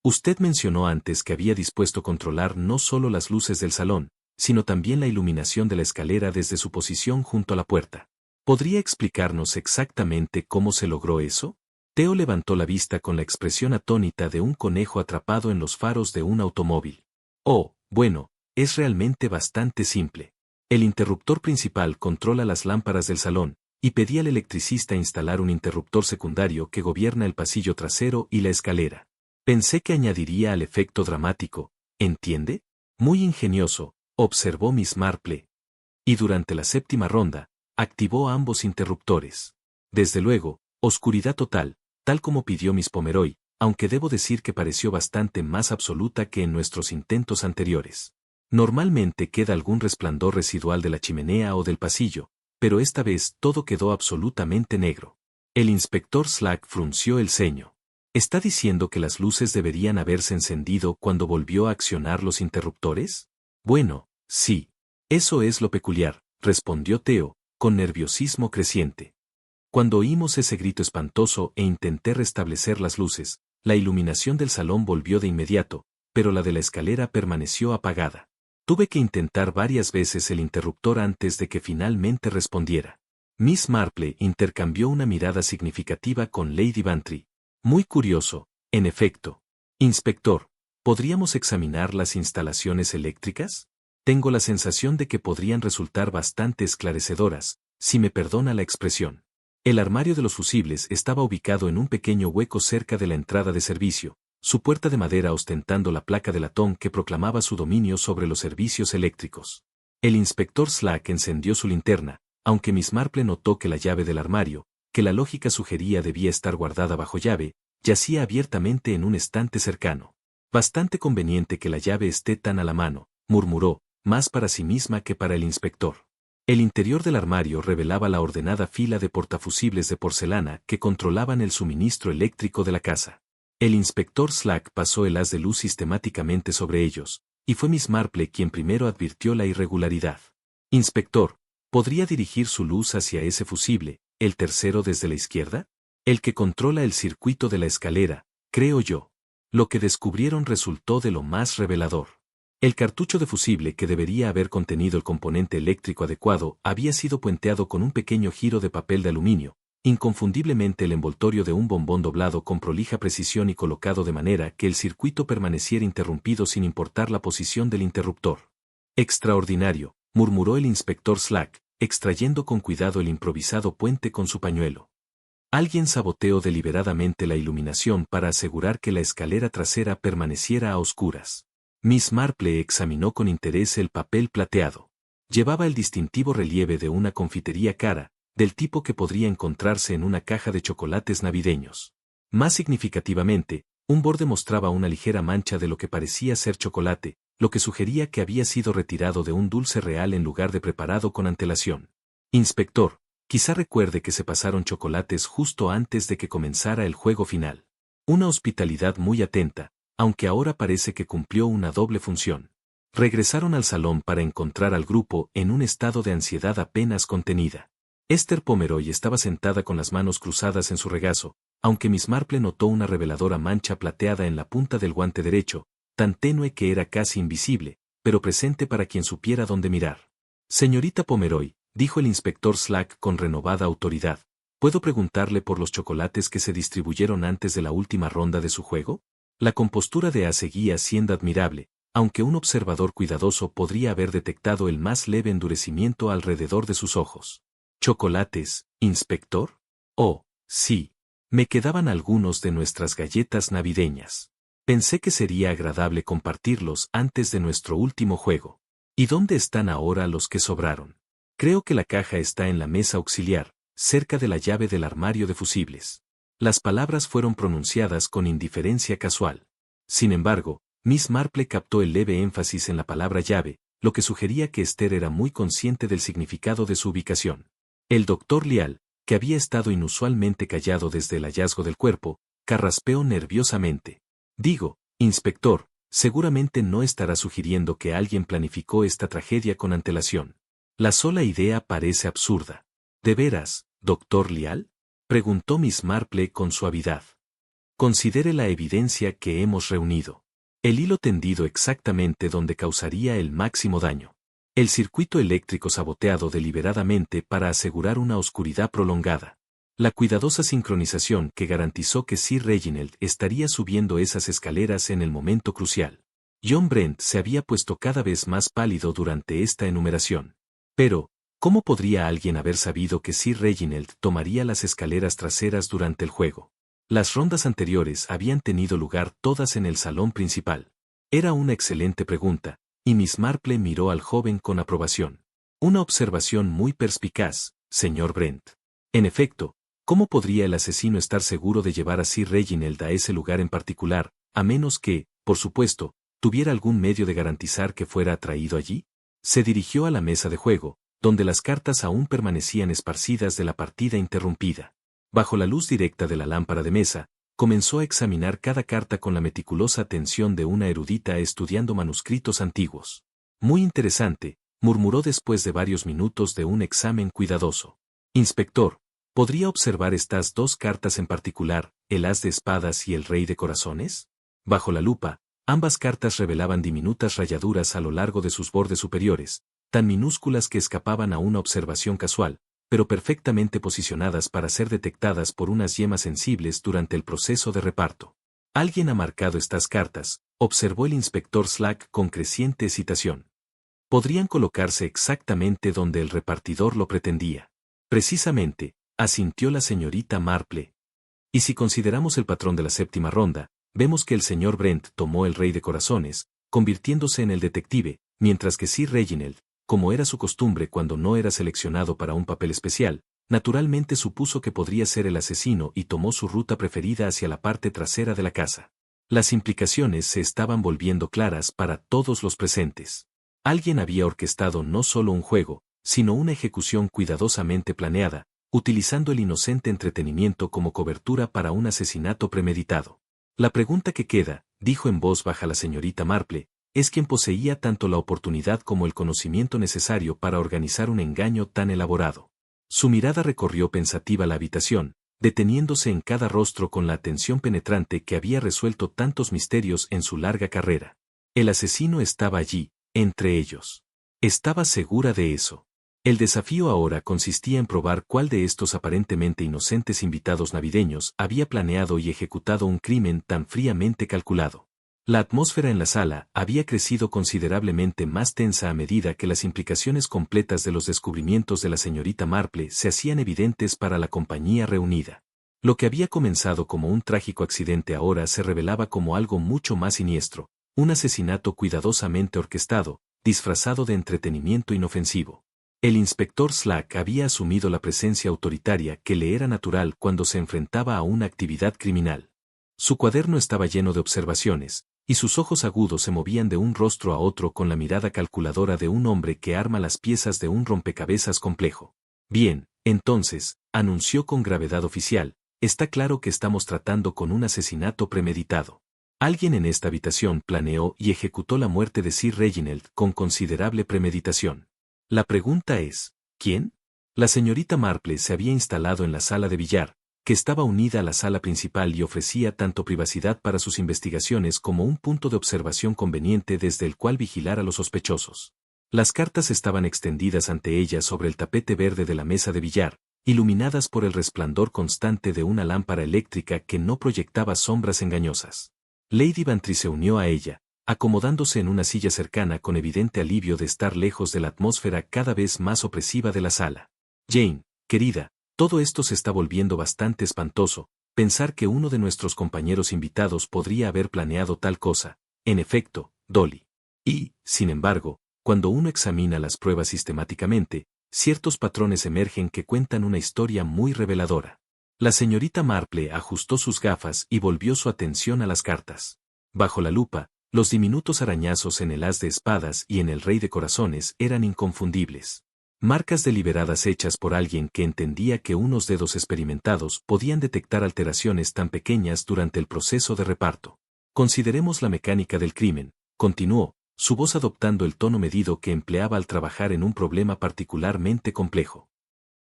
A: Usted mencionó antes que había dispuesto controlar no solo las luces del salón, sino también la iluminación de la escalera desde su posición junto a la puerta. ¿Podría explicarnos exactamente cómo se logró eso? Theo levantó la vista con la expresión atónita de un conejo atrapado en los faros de un automóvil. Oh, bueno, es realmente bastante simple. El interruptor principal controla las lámparas del salón, y pedí al electricista instalar un interruptor secundario que gobierna el pasillo trasero y la escalera. Pensé que añadiría al efecto dramático, ¿entiende? Muy ingenioso, observó Miss Marple. Y durante la séptima ronda, activó ambos interruptores. Desde luego, oscuridad total, tal como pidió Miss Pomeroy, aunque debo decir que pareció bastante más absoluta que en nuestros intentos anteriores. Normalmente queda algún resplandor residual de la chimenea o del pasillo, pero esta vez todo quedó absolutamente negro. El inspector Slack frunció el ceño. ¿Está diciendo que las luces deberían haberse encendido cuando volvió a accionar los interruptores? Bueno, sí. Eso es lo peculiar, respondió Theo, con nerviosismo creciente. Cuando oímos ese grito espantoso e intenté restablecer las luces, la iluminación del salón volvió de inmediato, pero la de la escalera permaneció apagada. Tuve que intentar varias veces el interruptor antes de que finalmente respondiera. Miss Marple intercambió una mirada significativa con Lady Bantry. Muy curioso, en efecto. Inspector, ¿podríamos examinar las instalaciones eléctricas? Tengo la sensación de que podrían resultar bastante esclarecedoras, si me perdona la expresión. El armario de los fusibles estaba ubicado en un pequeño hueco cerca de la entrada de servicio, su puerta de madera ostentando la placa de latón que proclamaba su dominio sobre los servicios eléctricos. El inspector Slack encendió su linterna, aunque Miss Marple notó que la llave del armario, que la lógica sugería debía estar guardada bajo llave, yacía abiertamente en un estante cercano. Bastante conveniente que la llave esté tan a la mano, murmuró, más para sí misma que para el inspector. El interior del armario revelaba la ordenada fila de portafusibles de porcelana que controlaban el suministro eléctrico de la casa. El inspector Slack pasó el haz de luz sistemáticamente sobre ellos, y fue Miss Marple quien primero advirtió la irregularidad. Inspector, ¿podría dirigir su luz hacia ese fusible, el tercero desde la izquierda? El que controla el circuito de la escalera, creo yo. Lo que descubrieron resultó de lo más revelador. El cartucho de fusible que debería haber contenido el componente eléctrico adecuado había sido puenteado con un pequeño giro de papel de aluminio, inconfundiblemente el envoltorio de un bombón doblado con prolija precisión y colocado de manera que el circuito permaneciera interrumpido sin importar la posición del interruptor. Extraordinario, murmuró el inspector Slack, extrayendo con cuidado el improvisado puente con su pañuelo. Alguien saboteó deliberadamente la iluminación para asegurar que la escalera trasera permaneciera a oscuras. Miss Marple examinó con interés el papel plateado. Llevaba el distintivo relieve de una confitería cara, del tipo que podría encontrarse en una caja de chocolates navideños. Más significativamente, un borde mostraba una ligera mancha de lo que parecía ser chocolate, lo que sugería que había sido retirado de un dulce real en lugar de preparado con antelación. Inspector, quizá recuerde que se pasaron chocolates justo antes de que comenzara el juego final. Una hospitalidad muy atenta, aunque ahora parece que cumplió una doble función. Regresaron al salón para encontrar al grupo en un estado de ansiedad apenas contenida. Esther Pomeroy estaba sentada con las manos cruzadas en su regazo, aunque Miss Marple notó una reveladora mancha plateada en la punta del guante derecho, tan tenue que era casi invisible, pero presente para quien supiera dónde mirar. Señorita Pomeroy, dijo el inspector Slack con renovada autoridad, ¿puedo preguntarle por los chocolates que se distribuyeron antes de la última ronda de su juego? La compostura de A seguía siendo admirable, aunque un observador cuidadoso podría haber detectado el más leve endurecimiento alrededor de sus ojos. ¿Chocolates, inspector? Oh, sí. Me quedaban algunos de nuestras galletas navideñas. Pensé que sería agradable compartirlos antes de nuestro último juego. ¿Y dónde están ahora los que sobraron? Creo que la caja está en la mesa auxiliar, cerca de la llave del armario de fusibles. Las palabras fueron pronunciadas con indiferencia casual. Sin embargo, Miss Marple captó el leve énfasis en la palabra llave, lo que sugería que Esther era muy consciente del significado de su ubicación. El doctor Lial, que había estado inusualmente callado desde el hallazgo del cuerpo, carraspeó nerviosamente. Digo, inspector, seguramente no estará sugiriendo que alguien planificó esta tragedia con antelación. La sola idea parece absurda. ¿De veras, doctor Lial? Preguntó Miss Marple con suavidad. Considere la evidencia que hemos reunido. El hilo tendido exactamente donde causaría el máximo daño. El circuito eléctrico saboteado deliberadamente para asegurar una oscuridad prolongada. La cuidadosa sincronización que garantizó que Sir Reginald estaría subiendo esas escaleras en el momento crucial. John Brent se había puesto cada vez más pálido durante esta enumeración. Pero, ¿cómo podría alguien haber sabido que Sir Reginald tomaría las escaleras traseras durante el juego? Las rondas anteriores habían tenido lugar todas en el salón principal. Era una excelente pregunta, y Miss Marple miró al joven con aprobación. Una observación muy perspicaz, señor Brent. En efecto, ¿cómo podría el asesino estar seguro de llevar a Sir Reginald a ese lugar en particular, a menos que, por supuesto, tuviera algún medio de garantizar que fuera atraído allí? Se dirigió a la mesa de juego, donde las cartas aún permanecían esparcidas de la partida interrumpida. Bajo la luz directa de la lámpara de mesa, comenzó a examinar cada carta con la meticulosa atención de una erudita estudiando manuscritos antiguos. Muy interesante, murmuró después de varios minutos de un examen cuidadoso. Inspector, ¿podría observar estas dos cartas en particular, el as de espadas y el rey de corazones? Bajo la lupa, ambas cartas revelaban diminutas rayaduras a lo largo de sus bordes superiores, tan minúsculas que escapaban a una observación casual, pero perfectamente posicionadas para ser detectadas por unas yemas sensibles durante el proceso de reparto. Alguien ha marcado estas cartas, observó el inspector Slack con creciente excitación. Podrían colocarse exactamente donde el repartidor lo pretendía. Precisamente, asintió la señorita Marple. Y si consideramos el patrón de la séptima ronda, vemos que el señor Brent tomó el rey de corazones, convirtiéndose en el detective, mientras que Sir Reginald, como era su costumbre cuando no era seleccionado para un papel especial, naturalmente supuso que podría ser el asesino y tomó su ruta preferida hacia la parte trasera de la casa. Las implicaciones se estaban volviendo claras para todos los presentes. Alguien había orquestado no solo un juego, sino una ejecución cuidadosamente planeada, utilizando el inocente entretenimiento como cobertura para un asesinato premeditado. La pregunta que queda, dijo en voz baja la señorita Marple, es quien poseía tanto la oportunidad como el conocimiento necesario para organizar un engaño tan elaborado. Su mirada recorrió pensativa la habitación, deteniéndose en cada rostro con la atención penetrante que había resuelto tantos misterios en su larga carrera. El asesino estaba allí, entre ellos. Estaba segura de eso. El desafío ahora consistía en probar cuál de estos aparentemente inocentes invitados navideños había planeado y ejecutado un crimen tan fríamente calculado. La atmósfera en la sala había crecido considerablemente más tensa a medida que las implicaciones completas de los descubrimientos de la señorita Marple se hacían evidentes para la compañía reunida. Lo que había comenzado como un trágico accidente ahora se revelaba como algo mucho más siniestro, un asesinato cuidadosamente orquestado, disfrazado de entretenimiento inofensivo. El inspector Slack había asumido la presencia autoritaria que le era natural cuando se enfrentaba a una actividad criminal. Su cuaderno estaba lleno de observaciones, y sus ojos agudos se movían de un rostro a otro con la mirada calculadora de un hombre que arma las piezas de un rompecabezas complejo. Bien, entonces, anunció con gravedad oficial, está claro que estamos tratando con un asesinato premeditado. Alguien en esta habitación planeó y ejecutó la muerte de Sir Reginald con considerable premeditación. La pregunta es, ¿quién? La señorita Marple se había instalado en la sala de billar, que estaba unida a la sala principal y ofrecía tanto privacidad para sus investigaciones como un punto de observación conveniente desde el cual vigilar a los sospechosos. Las cartas estaban extendidas ante ella sobre el tapete verde de la mesa de billar, iluminadas por el resplandor constante de una lámpara eléctrica que no proyectaba sombras engañosas. Lady Bantry se unió a ella, acomodándose en una silla cercana con evidente alivio de estar lejos de la atmósfera cada vez más opresiva de la sala. Jane, querida, todo esto se está volviendo bastante espantoso, pensar que uno de nuestros compañeros invitados podría haber planeado tal cosa, en efecto, Dolly. Y, sin embargo, Cuando uno examina las pruebas sistemáticamente, ciertos patrones emergen que cuentan una historia muy reveladora. La señorita Marple ajustó sus gafas y volvió su atención a las cartas. Bajo la lupa, los diminutos arañazos en el as de espadas y en el rey de corazones eran inconfundibles. Marcas deliberadas hechas por alguien que entendía que unos dedos experimentados podían detectar alteraciones tan pequeñas durante el proceso de reparto. Consideremos la mecánica del crimen, continuó, su voz adoptando el tono medido que empleaba al trabajar en un problema particularmente complejo.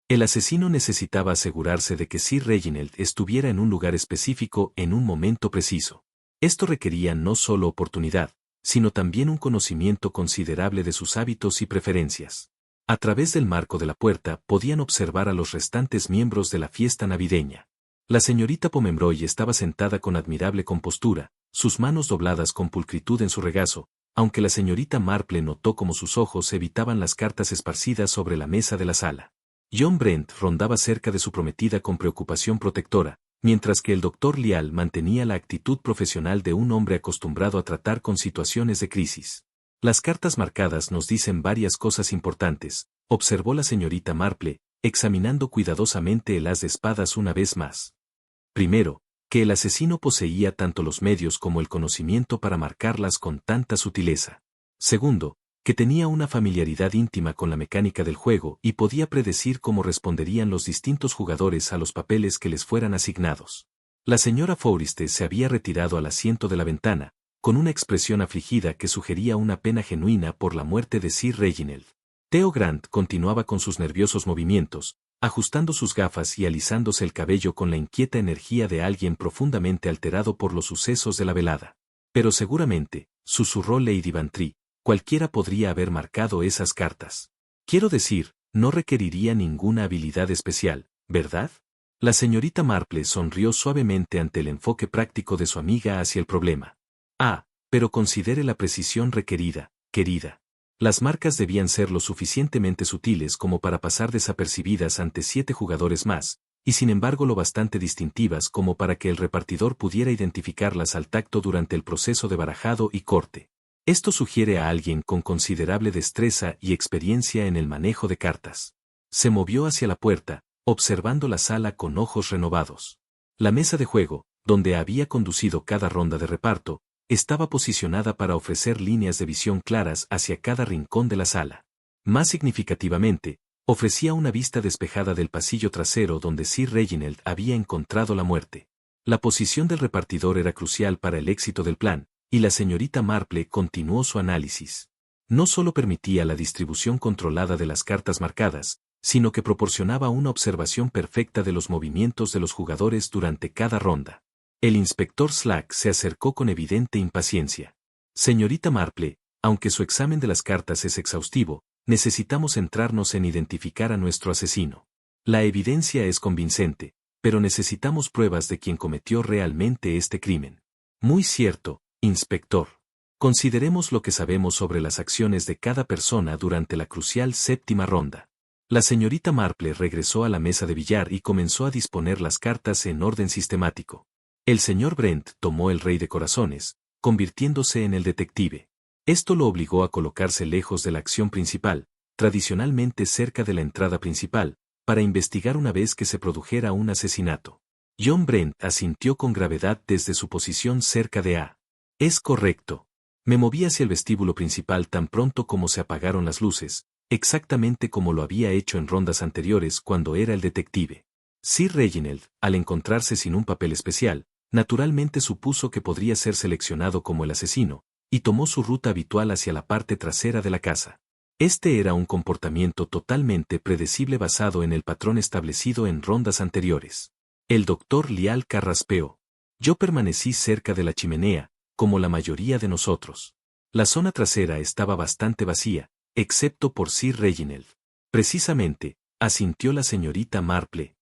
A: El asesino necesitaba asegurarse de que Sir Reginald estuviera en un lugar específico en un momento preciso. Esto requería no solo oportunidad, sino también un conocimiento considerable de sus hábitos y preferencias. A través del marco de la puerta podían observar a los restantes miembros de la fiesta navideña. La señorita Pomeroy estaba sentada con admirable compostura, sus manos dobladas con pulcritud en su regazo, aunque la señorita Marple notó cómo sus ojos evitaban las cartas esparcidas sobre la mesa de la sala. John Brent rondaba cerca de su prometida con preocupación protectora, mientras que el doctor Lial mantenía la actitud profesional de un hombre acostumbrado a tratar con situaciones de crisis. Las cartas marcadas nos dicen varias cosas importantes, observó la señorita Marple, examinando cuidadosamente el as de espadas una vez más. Primero, que el asesino poseía tanto los medios como el conocimiento para marcarlas con tanta sutileza. Segundo, que tenía una familiaridad íntima con la mecánica del juego y podía predecir cómo responderían los distintos jugadores a los papeles que les fueran asignados. La señora Forrester se había retirado al asiento de la ventana, con una expresión afligida que sugería una pena genuina por la muerte de Sir Reginald. Theo Grant continuaba con sus nerviosos movimientos, ajustando sus gafas y alisándose el cabello con la inquieta energía de alguien profundamente alterado por los sucesos de la velada. Pero seguramente, susurró Lady Bantry, cualquiera podría haber marcado esas cartas. Quiero decir, no requeriría ninguna habilidad especial, ¿verdad? La señorita Marple sonrió suavemente ante el enfoque práctico de su amiga hacia el problema. Ah, pero considere la precisión requerida, querida. Las marcas debían ser lo suficientemente sutiles como para pasar desapercibidas ante 7 jugadores más, y sin embargo lo bastante distintivas como para que el repartidor pudiera identificarlas al tacto durante el proceso de barajado y corte. Esto sugiere a alguien con considerable destreza y experiencia en el manejo de cartas. Se movió hacia la puerta, observando la sala con ojos renovados. La mesa de juego, donde había conducido cada ronda de reparto, estaba posicionada para ofrecer líneas de visión claras hacia cada rincón de la sala. Más significativamente, ofrecía una vista despejada del pasillo trasero donde Sir Reginald había encontrado la muerte. La posición del repartidor era crucial para el éxito del plan, y la señorita Marple continuó su análisis. No solo permitía la distribución controlada de las cartas marcadas, sino que proporcionaba una observación perfecta de los movimientos de los jugadores durante cada ronda. El inspector Slack se acercó con evidente impaciencia. Señorita Marple, aunque su examen de las cartas es exhaustivo, necesitamos centrarnos en identificar a nuestro asesino. La evidencia es convincente, pero necesitamos pruebas de quien cometió realmente este crimen. Muy cierto, inspector. Consideremos lo que sabemos sobre las acciones de cada persona durante la crucial séptima ronda. La señorita Marple regresó a la mesa de billar y comenzó a disponer las cartas en orden sistemático. El señor Brent tomó el rey de corazones, convirtiéndose en el detective. Esto lo obligó a colocarse lejos de la acción principal, tradicionalmente cerca de la entrada principal, para investigar una vez que se produjera un asesinato. John Brent asintió con gravedad desde su posición cerca de A. Es correcto. Me moví hacia el vestíbulo principal tan pronto como se apagaron las luces, exactamente como lo había hecho en rondas anteriores cuando era el detective. Sir Reginald, al encontrarse sin un papel especial, naturalmente supuso que podría ser seleccionado como el asesino, y tomó su ruta habitual hacia la parte trasera de la casa. Este era un comportamiento totalmente predecible basado en el patrón establecido en rondas anteriores. El doctor Lial carraspeó. Yo permanecí cerca de la chimenea, como la mayoría de nosotros. La zona trasera estaba bastante vacía, excepto por Sir Reginald. Precisamente, asintió la señorita Marple.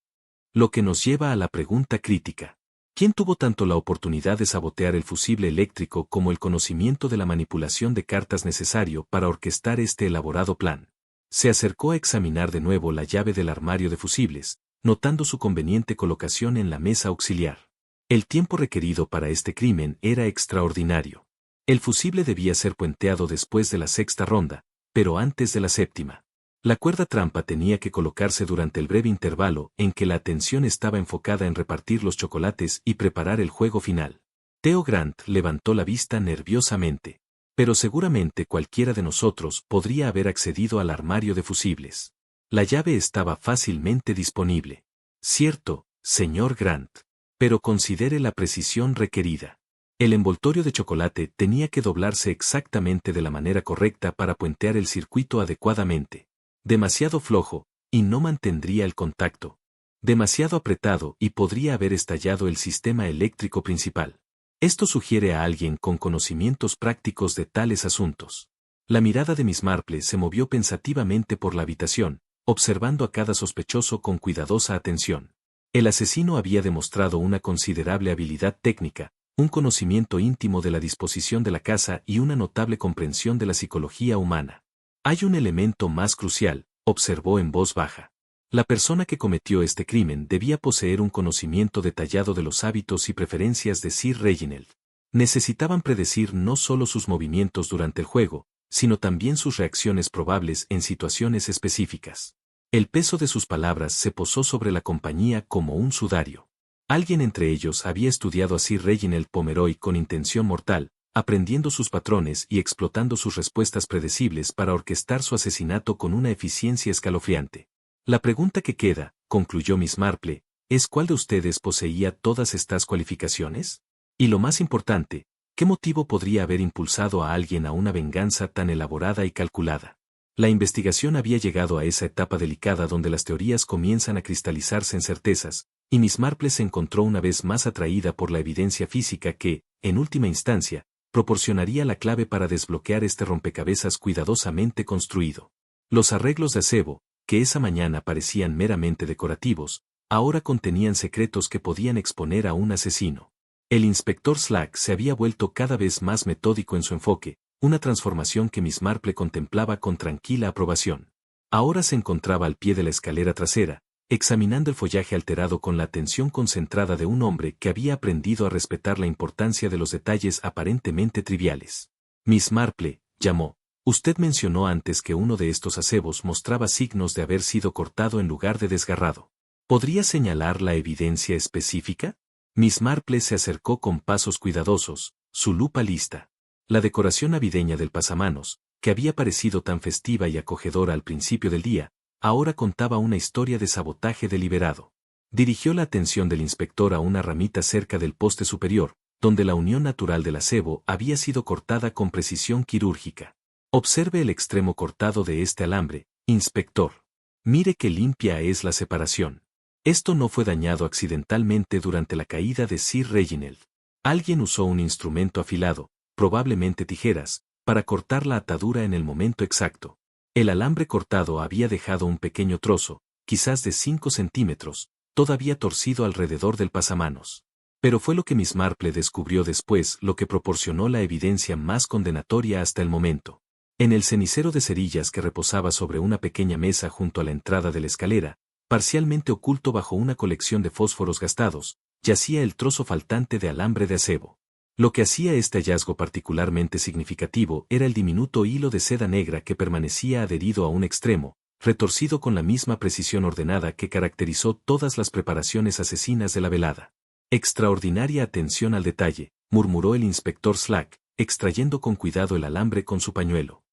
A: Lo que nos lleva a la pregunta crítica. ¿Quién tuvo tanto la oportunidad de sabotear el fusible eléctrico como el conocimiento de la manipulación de cartas necesario para orquestar este elaborado plan? Se acercó a examinar de nuevo la llave del armario de fusibles, notando su conveniente colocación en la mesa auxiliar. El tiempo requerido para este crimen era extraordinario. El fusible debía ser puenteado después de la sexta ronda, pero antes de la séptima. La cuerda trampa tenía que colocarse durante el breve intervalo en que la atención estaba enfocada en repartir los chocolates y preparar el juego final. Theo Grant levantó la vista nerviosamente. Pero seguramente cualquiera de nosotros podría haber accedido al armario de fusibles. La llave estaba fácilmente disponible. Cierto, señor Grant. Pero considere la precisión requerida. El envoltorio de chocolate tenía que doblarse exactamente de la manera correcta para puentear el circuito adecuadamente. Demasiado flojo, y no mantendría el contacto. Demasiado apretado y podría haber estallado el sistema eléctrico principal. Esto sugiere a alguien con conocimientos prácticos de tales asuntos. La mirada de Miss Marple se movió pensativamente por la habitación, observando a cada sospechoso con cuidadosa atención. El asesino había demostrado una considerable habilidad técnica, un conocimiento íntimo de la disposición de la casa y una notable comprensión de la psicología humana. Hay un elemento más crucial, observó en voz baja. La persona que cometió este crimen debía poseer un conocimiento detallado de los hábitos y preferencias de Sir Reginald. Necesitaban predecir no solo sus movimientos durante el juego, sino también sus reacciones probables en situaciones específicas. El peso de sus palabras se posó sobre la compañía como un sudario. Alguien entre ellos había estudiado a Sir Reginald Pomeroy con intención mortal, aprendiendo sus patrones y explotando sus respuestas predecibles para orquestar su asesinato con una eficiencia escalofriante. La pregunta que queda, concluyó Miss Marple, es ¿cuál de ustedes poseía todas estas cualificaciones? Y lo más importante, ¿qué motivo podría haber impulsado a alguien a una venganza tan elaborada y calculada? La investigación había llegado a esa etapa delicada donde las teorías comienzan a cristalizarse en certezas, y Miss Marple se encontró una vez más atraída por la evidencia física que, en última instancia, proporcionaría la clave para desbloquear este rompecabezas cuidadosamente construido. Los arreglos de acebo, que esa mañana parecían meramente decorativos, ahora contenían secretos que podían exponer a un asesino. El inspector Slack se había vuelto cada vez más metódico en su enfoque, una transformación que Miss Marple contemplaba con tranquila aprobación. Ahora se encontraba al pie de la escalera trasera, examinando el follaje alterado con la atención concentrada de un hombre que había aprendido a respetar la importancia de los detalles aparentemente triviales. Miss Marple, llamó. Usted mencionó antes que uno de estos acebos mostraba signos de haber sido cortado en lugar de desgarrado. ¿Podría señalar la evidencia específica? Miss Marple se acercó con pasos cuidadosos, su lupa lista. La decoración navideña del pasamanos, que había parecido tan festiva y acogedora al principio del día, ahora contaba una historia de sabotaje deliberado. Dirigió la atención del inspector a una ramita cerca del poste superior, donde la unión natural del acebo había sido cortada con precisión quirúrgica. Observe el extremo cortado de este alambre, inspector. Mire qué limpia es la separación. Esto no fue dañado accidentalmente durante la caída de Sir Reginald. Alguien usó un instrumento afilado, probablemente tijeras, para cortar la atadura en el momento exacto. El alambre cortado había dejado un pequeño trozo, quizás de 5 centímetros, todavía torcido alrededor del pasamanos. Pero fue lo que Miss Marple descubrió después lo que proporcionó la evidencia más condenatoria hasta el momento. En el cenicero de cerillas que reposaba sobre una pequeña mesa junto a la entrada de la escalera, parcialmente oculto bajo una colección de fósforos gastados, yacía el trozo faltante de alambre de acebo. Lo que hacía este hallazgo particularmente significativo era el diminuto hilo de seda negra que permanecía adherido a un extremo, retorcido con la misma precisión ordenada que caracterizó todas las preparaciones asesinas de la velada. Extraordinaria atención al detalle, murmuró el inspector Slack, extrayendo con cuidado el alambre con su pañuelo.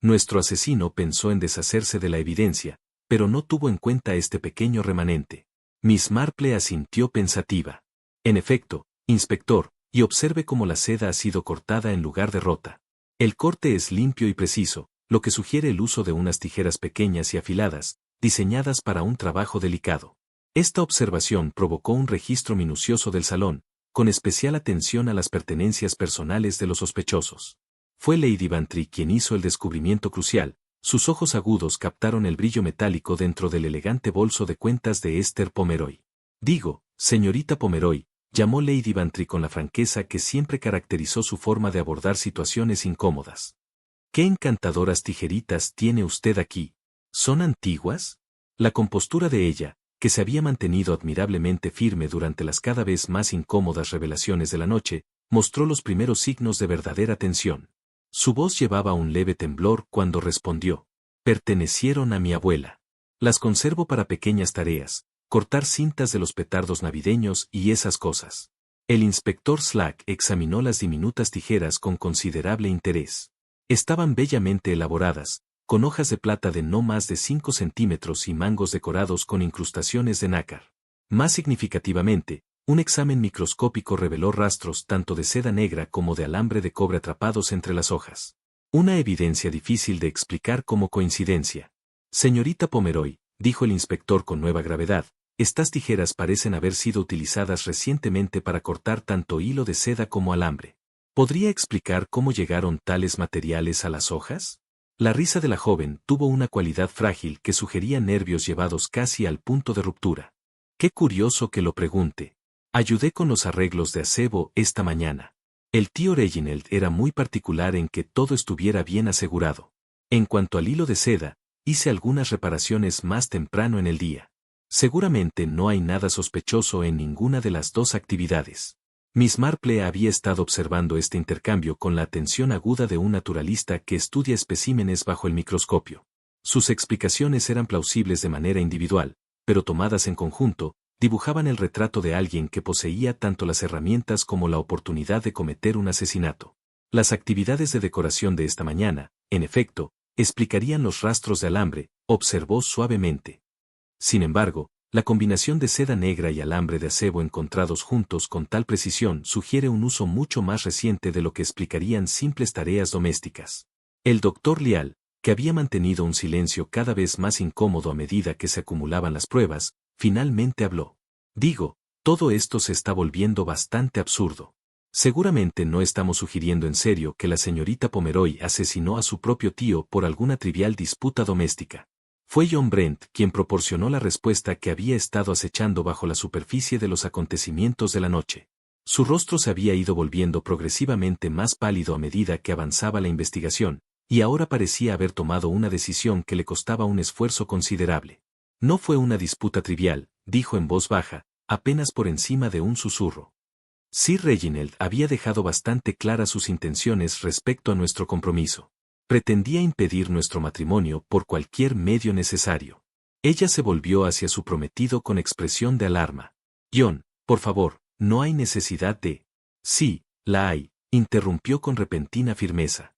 A: Nuestro asesino pensó en deshacerse de la evidencia, pero no tuvo en cuenta este pequeño remanente. Miss Marple asintió pensativa. En efecto, inspector, y observe cómo la seda ha sido cortada en lugar de rota. El corte es limpio y preciso, lo que sugiere el uso de unas tijeras pequeñas y afiladas, diseñadas para un trabajo delicado. Esta observación provocó un registro minucioso del salón, con especial atención a las pertenencias personales de los sospechosos. Fue Lady Bantry quien hizo el descubrimiento crucial. Sus ojos agudos captaron el brillo metálico dentro del elegante bolso de cuentas de Esther Pomeroy. Digo, señorita Pomeroy, llamó Lady Bantry con la franqueza que siempre caracterizó su forma de abordar situaciones incómodas. ¿Qué encantadoras tijeritas tiene usted aquí? ¿Son antiguas? La compostura de ella, que se había mantenido admirablemente firme durante las cada vez más incómodas revelaciones de la noche, mostró los primeros signos de verdadera tensión. Su voz llevaba un leve temblor cuando respondió. Pertenecieron a mi abuela. Las conservo para pequeñas tareas, cortar cintas de los petardos navideños y esas cosas. El inspector Slack examinó las diminutas tijeras con considerable interés. Estaban bellamente elaboradas, con hojas de plata de no más de 5 centímetros y mangos decorados con incrustaciones de nácar. Más significativamente, un examen microscópico reveló rastros tanto de seda negra como de alambre de cobre atrapados entre las hojas. Una evidencia difícil de explicar como coincidencia. Señorita Pomeroy, dijo el inspector con nueva gravedad, estas tijeras parecen haber sido utilizadas recientemente para cortar tanto hilo de seda como alambre. ¿Podría explicar cómo llegaron tales materiales a las hojas? La risa de la joven tuvo una cualidad frágil que sugería nervios llevados casi al punto de ruptura. Qué curioso que lo pregunte. Ayudé con los arreglos de acebo esta mañana. El tío Reginald era muy particular en que todo estuviera bien asegurado. En cuanto al hilo de seda, hice algunas reparaciones más temprano en el día. Seguramente no hay nada sospechoso en ninguna de las dos actividades. Miss Marple había estado observando este intercambio con la atención aguda de un naturalista que estudia especímenes bajo el microscopio. Sus explicaciones eran plausibles de manera individual, pero tomadas en conjunto, dibujaban el retrato de alguien que poseía tanto las herramientas como la oportunidad de cometer un asesinato. Las actividades de decoración de esta mañana, en efecto, explicarían los rastros de alambre, observó suavemente. Sin embargo, la combinación de seda negra y alambre de acebo encontrados juntos con tal precisión sugiere un uso mucho más reciente de lo que explicarían simples tareas domésticas. El doctor Lial, que había mantenido un silencio cada vez más incómodo a medida que se acumulaban las pruebas, finalmente habló. Digo, todo esto se está volviendo bastante absurdo. Seguramente no estamos sugiriendo en serio que la señorita Pomeroy asesinó a su propio tío por alguna trivial disputa doméstica. Fue John Brent quien proporcionó la respuesta que había estado acechando bajo la superficie de los acontecimientos de la noche. Su rostro se había ido volviendo progresivamente más pálido a medida que avanzaba la investigación, y ahora parecía haber tomado una decisión que le costaba un esfuerzo considerable. No fue una disputa trivial, dijo en voz baja, apenas por encima de un susurro. Sir Reginald había dejado bastante claras sus intenciones respecto a nuestro compromiso. Pretendía impedir nuestro matrimonio por cualquier medio necesario. Ella se volvió hacia su prometido con expresión de alarma. John, por favor, no hay necesidad de... Sí, la hay, interrumpió con repentina firmeza.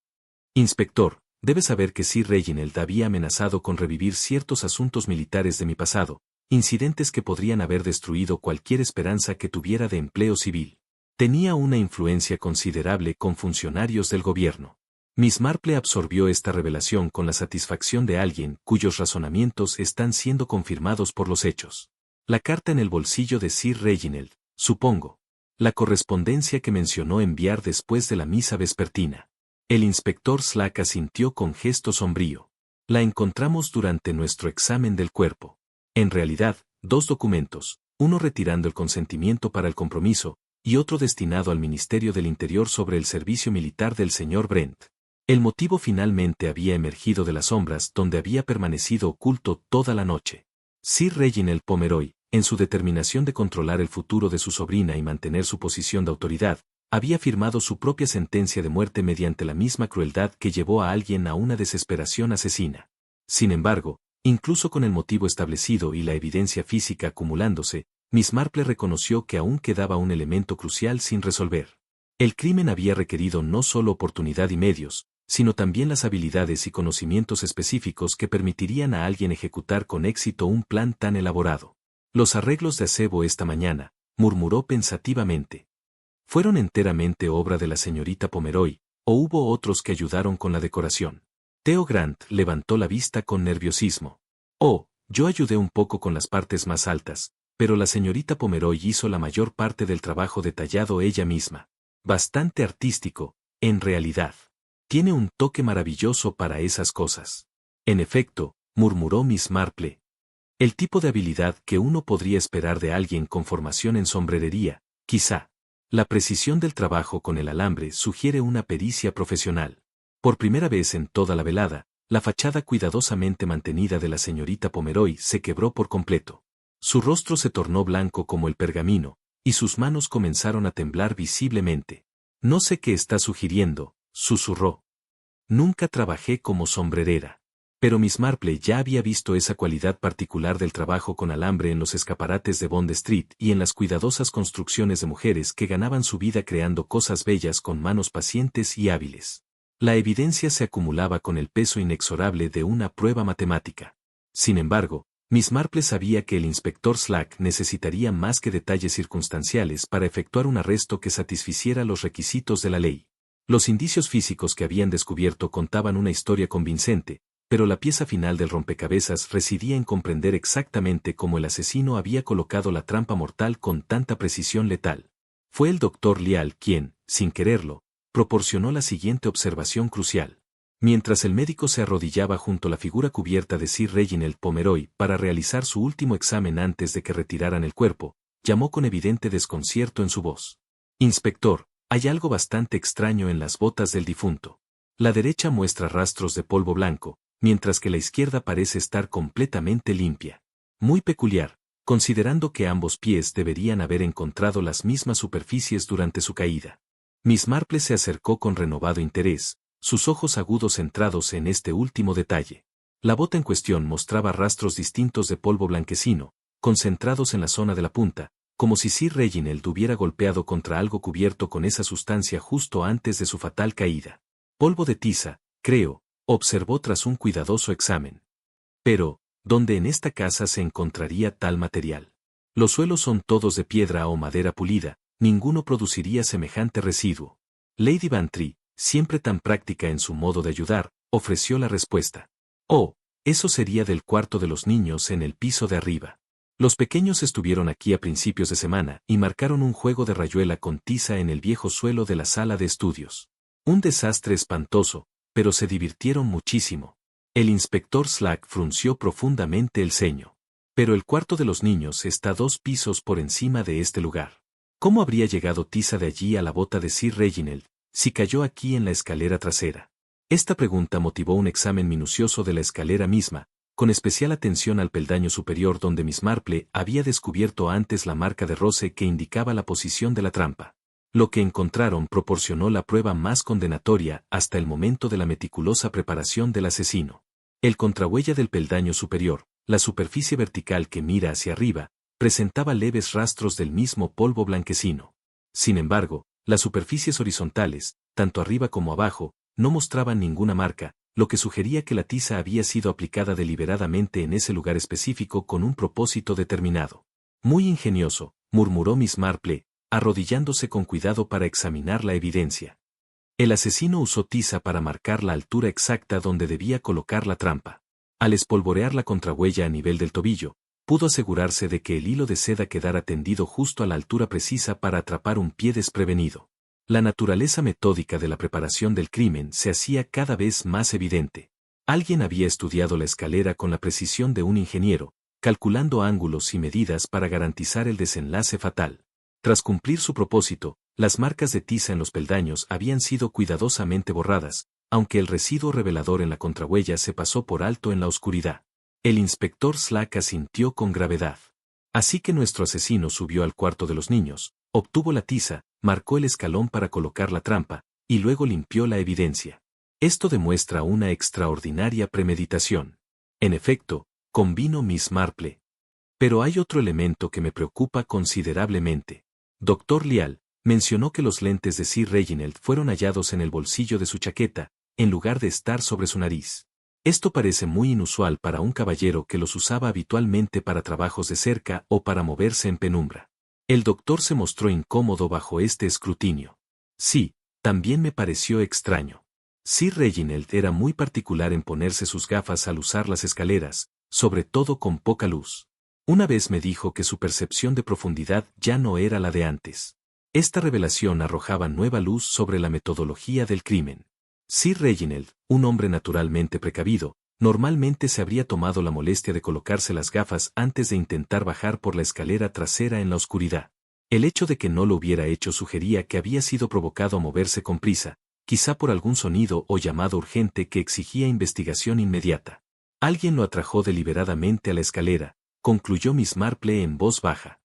A: Inspector, debe saber que Sir Reginald había amenazado con revivir ciertos asuntos militares de mi pasado, incidentes que podrían haber destruido cualquier esperanza que tuviera de empleo civil. Tenía una influencia considerable con funcionarios del gobierno. Miss Marple absorbió esta revelación con la satisfacción de alguien cuyos razonamientos están siendo confirmados por los hechos. La carta en el bolsillo de Sir Reginald, supongo. La correspondencia que mencionó enviar después de la misa vespertina. El inspector Slack asintió con gesto sombrío. La encontramos durante nuestro examen del cuerpo. En realidad, dos documentos, uno retirando el consentimiento para el compromiso, y otro destinado al Ministerio del Interior sobre el servicio militar del señor Brent. El motivo finalmente había emergido de las sombras donde había permanecido oculto toda la noche. Sir Reginald Pomeroy, en su determinación de controlar el futuro de su sobrina y mantener su posición de autoridad, había firmado su propia sentencia de muerte mediante la misma crueldad que llevó a alguien a una desesperación asesina. Sin embargo, incluso con el motivo establecido y la evidencia física acumulándose, Miss Marple reconoció que aún quedaba un elemento crucial sin resolver. El crimen había requerido no solo oportunidad y medios, sino también las habilidades y conocimientos específicos que permitirían a alguien ejecutar con éxito un plan tan elaborado. Los arreglos de acebo esta mañana, murmuró pensativamente. ¿Fueron enteramente obra de la señorita Pomeroy, o hubo otros que ayudaron con la decoración? Theo Grant levantó la vista con nerviosismo. Oh, yo ayudé un poco con las partes más altas, pero la señorita Pomeroy hizo la mayor parte del trabajo detallado ella misma. Bastante artístico, en realidad. Tiene un toque maravilloso para esas cosas. En efecto, murmuró Miss Marple. El tipo de habilidad que uno podría esperar de alguien con formación en sombrerería, quizá. La precisión del trabajo con el alambre sugiere una pericia profesional. Por primera vez en toda la velada, la fachada cuidadosamente mantenida de la señorita Pomeroy se quebró por completo. Su rostro se tornó blanco como el pergamino, y sus manos comenzaron a temblar visiblemente. No sé qué está sugiriendo, susurró. Nunca trabajé como sombrerera. Pero Miss Marple ya había visto esa cualidad particular del trabajo con alambre en los escaparates de Bond Street y en las cuidadosas construcciones de mujeres que ganaban su vida creando cosas bellas con manos pacientes y hábiles. La evidencia se acumulaba con el peso inexorable de una prueba matemática. Sin embargo, Miss Marple sabía que el inspector Slack necesitaría más que detalles circunstanciales para efectuar un arresto que satisficiera los requisitos de la ley. Los indicios físicos que habían descubierto contaban una historia convincente, pero la pieza final del rompecabezas residía en comprender exactamente cómo el asesino había colocado la trampa mortal con tanta precisión letal. Fue el doctor Lial quien, sin quererlo, proporcionó la siguiente observación crucial. Mientras el médico se arrodillaba junto a la figura cubierta de Sir Reginald Pomeroy para realizar su último examen antes de que retiraran el cuerpo, llamó con evidente desconcierto en su voz. «Inspector, hay algo bastante extraño en las botas del difunto. La derecha muestra rastros de polvo blanco, mientras que la izquierda parece estar completamente limpia. Muy peculiar, considerando que ambos pies deberían haber encontrado las mismas superficies durante su caída». Miss Marple se acercó con renovado interés, sus ojos agudos centrados en este último detalle. La bota en cuestión mostraba rastros distintos de polvo blanquecino, concentrados en la zona de la punta, como si Sir Reginald hubiera golpeado contra algo cubierto con esa sustancia justo antes de su fatal caída. «Polvo de tiza, creo», observó tras un cuidadoso examen. «Pero, ¿dónde en esta casa se encontraría tal material? Los suelos son todos de piedra o madera pulida, ninguno produciría semejante residuo». Lady Bantry, siempre tan práctica en su modo de ayudar, ofreció la respuesta. «Oh, eso sería del cuarto de los niños en el piso de arriba. Los pequeños estuvieron aquí a principios de semana y marcaron un juego de rayuela con tiza en el viejo suelo de la sala de estudios. Un desastre espantoso, pero se divirtieron muchísimo». El inspector Slack frunció profundamente el ceño. «Pero el cuarto de los niños está 2 pisos por encima de este lugar. ¿Cómo habría llegado tiza de allí a la bota de Sir Reginald, si cayó aquí en la escalera trasera?» Esta pregunta motivó un examen minucioso de la escalera misma, con especial atención al peldaño superior donde Miss Marple había descubierto antes la marca de roce que indicaba la posición de la trampa. Lo que encontraron proporcionó la prueba más condenatoria hasta el momento de la meticulosa preparación del asesino. El contrahuella del peldaño superior, la superficie vertical que mira hacia arriba, presentaba leves rastros del mismo polvo blanquecino. Sin embargo, las superficies horizontales, tanto arriba como abajo, no mostraban ninguna marca, lo que sugería que la tiza había sido aplicada deliberadamente en ese lugar específico con un propósito determinado. «Muy ingenioso», murmuró Miss Marple, arrodillándose con cuidado para examinar la evidencia. El asesino usó tiza para marcar la altura exacta donde debía colocar la trampa. Al espolvorear la contrahuella a nivel del tobillo, pudo asegurarse de que el hilo de seda quedara tendido justo a la altura precisa para atrapar un pie desprevenido. La naturaleza metódica de la preparación del crimen se hacía cada vez más evidente. Alguien había estudiado la escalera con la precisión de un ingeniero, calculando ángulos y medidas para garantizar el desenlace fatal. Tras cumplir su propósito, las marcas de tiza en los peldaños habían sido cuidadosamente borradas, aunque el residuo revelador en la contrahuella se pasó por alto en la oscuridad. El inspector Slack asintió con gravedad. «Así que nuestro asesino subió al cuarto de los niños, obtuvo la tiza, marcó el escalón para colocar la trampa, y luego limpió la evidencia. Esto demuestra una extraordinaria premeditación». «En efecto», convino Miss Marple. «Pero hay otro elemento que me preocupa considerablemente. Dr. Lial mencionó que los lentes de Sir Reginald fueron hallados en el bolsillo de su chaqueta, en lugar de estar sobre su nariz. Esto parece muy inusual para un caballero que los usaba habitualmente para trabajos de cerca o para moverse en penumbra». El doctor se mostró incómodo bajo este escrutinio. «Sí, también me pareció extraño. Sir Reginald era muy particular en ponerse sus gafas al usar las escaleras, sobre todo con poca luz. Una vez me dijo que su percepción de profundidad ya no era la de antes». Esta revelación arrojaba nueva luz sobre la metodología del crimen. Sir Reginald, un hombre naturalmente precavido, normalmente se habría tomado la molestia de colocarse las gafas antes de intentar bajar por la escalera trasera en la oscuridad. El hecho de que no lo hubiera hecho sugería que había sido provocado a moverse con prisa, quizá por algún sonido o llamado urgente que exigía investigación inmediata. «Alguien lo atrajo deliberadamente a la escalera», concluyó Miss Marple en voz baja.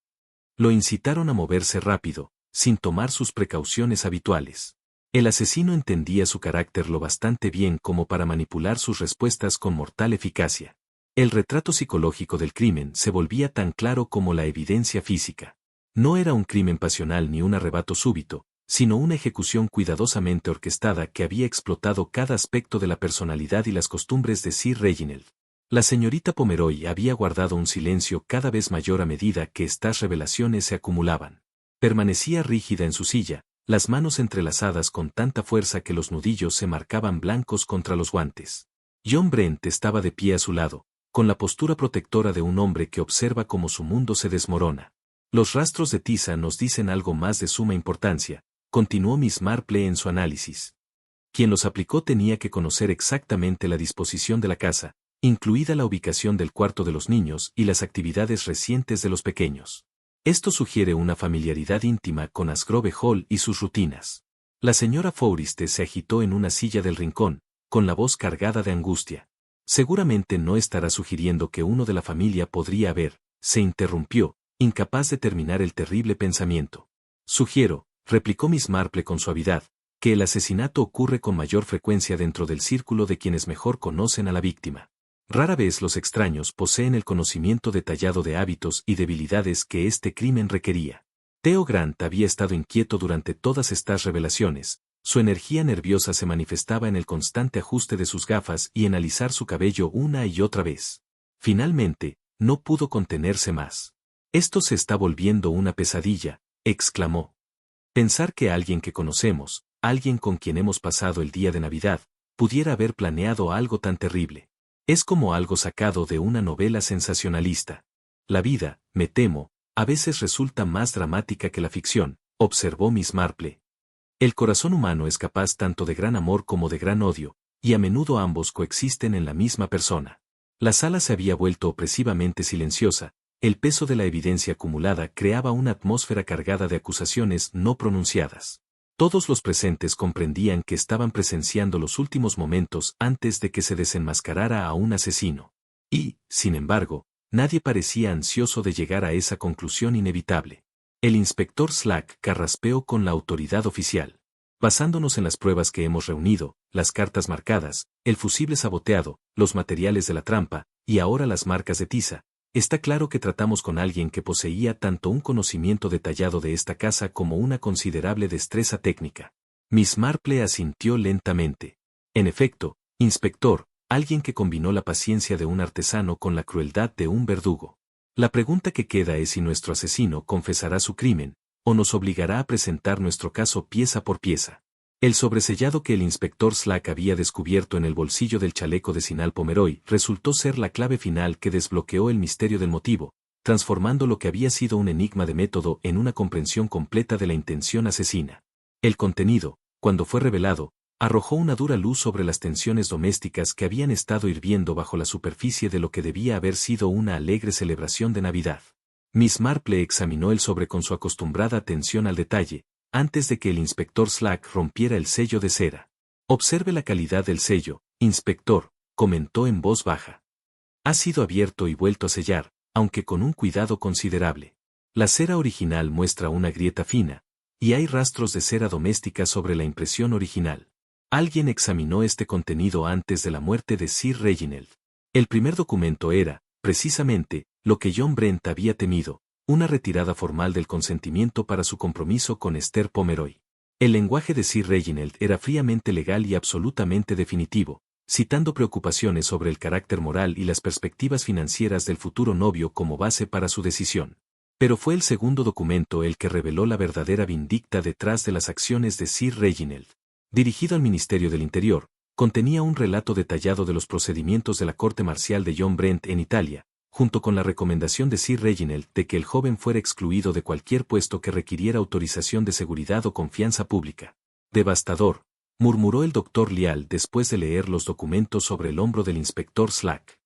A: «Lo incitaron a moverse rápido, sin tomar sus precauciones habituales. El asesino entendía su carácter lo bastante bien como para manipular sus respuestas con mortal eficacia. El retrato psicológico del crimen se volvía tan claro como la evidencia física. No era un crimen pasional ni un arrebato súbito, sino una ejecución cuidadosamente orquestada que había explotado cada aspecto de la personalidad y las costumbres de Sir Reginald. La señorita Pomeroy había guardado un silencio cada vez mayor a medida que estas revelaciones se acumulaban. Permanecía rígida en su silla, las manos entrelazadas con tanta fuerza que los nudillos se marcaban blancos contra los guantes. John Brent estaba de pie a su lado, con la postura protectora de un hombre que observa cómo su mundo se desmorona. Los rastros de tiza nos dicen algo más de suma importancia, continuó Miss Marple en su análisis. Quien los aplicó tenía que conocer exactamente la disposición de la casa, incluida la ubicación del cuarto de los niños y las actividades recientes de los pequeños. Esto sugiere una familiaridad íntima con Asgrove Hall y sus rutinas. La señora Forrester se agitó en una silla del rincón, con la voz cargada de angustia. Seguramente no estará sugiriendo que uno de la familia podría haber, se interrumpió, incapaz de terminar el terrible pensamiento. Sugiero, replicó Miss Marple con suavidad, que el asesinato ocurre con mayor frecuencia dentro del círculo de quienes mejor conocen a la víctima. Rara vez los extraños poseen el conocimiento detallado de hábitos y debilidades que este crimen requería. Theo Grant había estado inquieto durante todas estas revelaciones. Su energía nerviosa se manifestaba en el constante ajuste de sus gafas y en alisar su cabello una y otra vez. Finalmente, no pudo contenerse más. «Esto se está volviendo una pesadilla», exclamó. Pensar que alguien que conocemos, alguien con quien hemos pasado el día de Navidad, pudiera haber planeado algo tan terrible. Es como algo sacado de una novela sensacionalista. La vida, me temo, a veces resulta más dramática que la ficción, observó Miss Marple. El corazón humano es capaz tanto de gran amor como de gran odio, y a menudo ambos coexisten en la misma persona. La sala se había vuelto opresivamente silenciosa, el peso de la evidencia acumulada creaba una atmósfera cargada de acusaciones no pronunciadas. Todos los presentes comprendían que estaban presenciando los últimos momentos antes de que se desenmascarara a un asesino. Y, sin embargo, nadie parecía ansioso de llegar a esa conclusión inevitable. El inspector Slack carraspeó con la autoridad oficial. Basándonos en las pruebas que hemos reunido, las cartas marcadas, el fusible saboteado, los materiales de la trampa, y ahora las marcas de tiza, está claro que tratamos con alguien que poseía tanto un conocimiento detallado de esta casa como una considerable destreza técnica. Miss Marple asintió lentamente. En efecto, inspector, alguien que combinó la paciencia de un artesano con la crueldad de un verdugo. La pregunta que queda es si nuestro asesino confesará su crimen, o nos obligará a presentar nuestro caso pieza por pieza. El sobresellado que el inspector Slack había descubierto en el bolsillo del chaleco de Sinal Pomeroy resultó ser la clave final que desbloqueó el misterio del motivo, transformando lo que había sido un enigma de método en una comprensión completa de la intención asesina. El contenido, cuando fue revelado, arrojó una dura luz sobre las tensiones domésticas que habían estado hirviendo bajo la superficie de lo que debía haber sido una alegre celebración de Navidad. Miss Marple examinó el sobre con su acostumbrada atención al detalle, antes de que el inspector Slack rompiera el sello de cera. «Observe la calidad del sello, inspector», comentó en voz baja. «Ha sido abierto y vuelto a sellar, aunque con un cuidado considerable. La cera original muestra una grieta fina, y hay rastros de cera doméstica sobre la impresión original. Alguien examinó este contenido antes de la muerte de Sir Reginald. El primer documento era, precisamente, lo que John Brent había temido, una retirada formal del consentimiento para su compromiso con Esther Pomeroy. El lenguaje de Sir Reginald era fríamente legal y absolutamente definitivo, citando preocupaciones sobre el carácter moral y las perspectivas financieras del futuro novio como base para su decisión. Pero fue el segundo documento el que reveló la verdadera vindicta detrás de las acciones de Sir Reginald. Dirigido al Ministerio del Interior, contenía un relato detallado de los procedimientos de la corte marcial de John Brent en Italia, junto con la recomendación de Sir Reginald de que el joven fuera excluido de cualquier puesto que requiriera autorización de seguridad o confianza pública. «Devastador», murmuró el doctor Lial después de leer los documentos sobre el hombro del inspector Slack.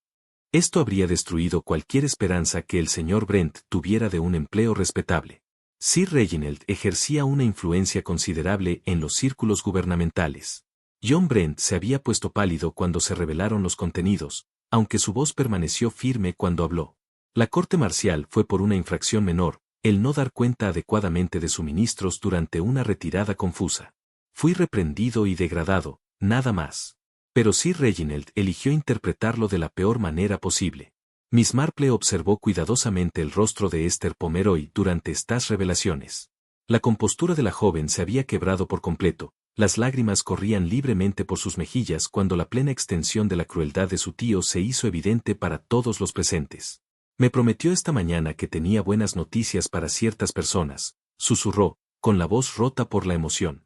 A: Esto habría destruido cualquier esperanza que el señor Brent tuviera de un empleo respetable. Sir Reginald ejercía una influencia considerable en los círculos gubernamentales. John Brent se había puesto pálido cuando se revelaron los contenidos, aunque su voz permaneció firme cuando habló. La corte marcial fue por una infracción menor, el no dar cuenta adecuadamente de suministros durante una retirada confusa. Fui reprendido y degradado, nada más. Pero Sir Reginald eligió interpretarlo de la peor manera posible. Miss Marple observó cuidadosamente el rostro de Esther Pomeroy durante estas revelaciones. La compostura de la joven se había quebrado por completo, las lágrimas corrían libremente por sus mejillas cuando la plena extensión de la crueldad de su tío se hizo evidente para todos los presentes. Me prometió esta mañana que tenía buenas noticias para ciertas personas, susurró, con la voz rota por la emoción.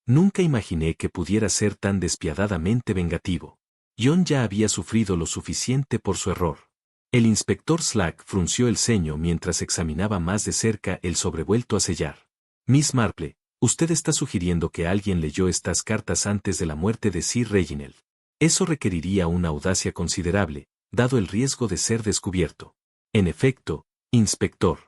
A: Nunca imaginé que pudiera ser tan despiadadamente vengativo. John ya había sufrido lo suficiente por su error. El inspector Slack frunció el ceño mientras examinaba más de cerca el sobrevuelto a sellar. Miss Marple, usted está sugiriendo que alguien leyó estas cartas antes de la muerte de Sir Reginald. Eso requeriría una audacia considerable, dado el riesgo de ser descubierto. En efecto, inspector.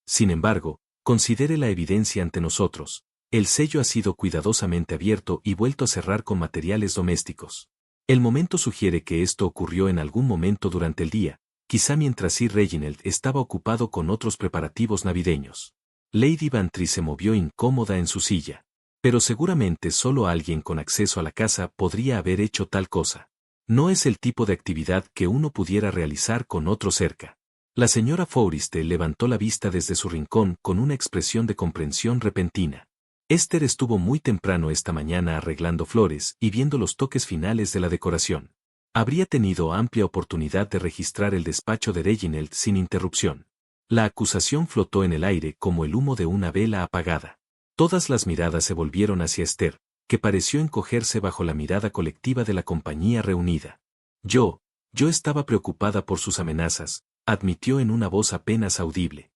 A: Sin embargo, considere la evidencia ante nosotros. El sello ha sido cuidadosamente abierto y vuelto a cerrar con materiales domésticos. El momento sugiere que esto ocurrió en algún momento durante el día, quizá mientras Sir Reginald estaba ocupado con otros preparativos navideños. Lady Bantry se movió incómoda en su silla. Pero seguramente solo alguien con acceso a la casa podría haber hecho tal cosa. No es el tipo de actividad que uno pudiera realizar con otro cerca. La señora Forrester levantó la vista desde su rincón con una expresión de comprensión repentina. Esther estuvo muy temprano esta mañana arreglando flores y viendo los toques finales de la decoración. Habría tenido amplia oportunidad de registrar el despacho de Reginald sin interrupción. La acusación flotó en el aire como el humo de una vela apagada. Todas las miradas se volvieron hacia Esther, que pareció encogerse bajo la mirada colectiva de la compañía reunida. Yo estaba preocupada por sus amenazas, admitió en una voz apenas audible.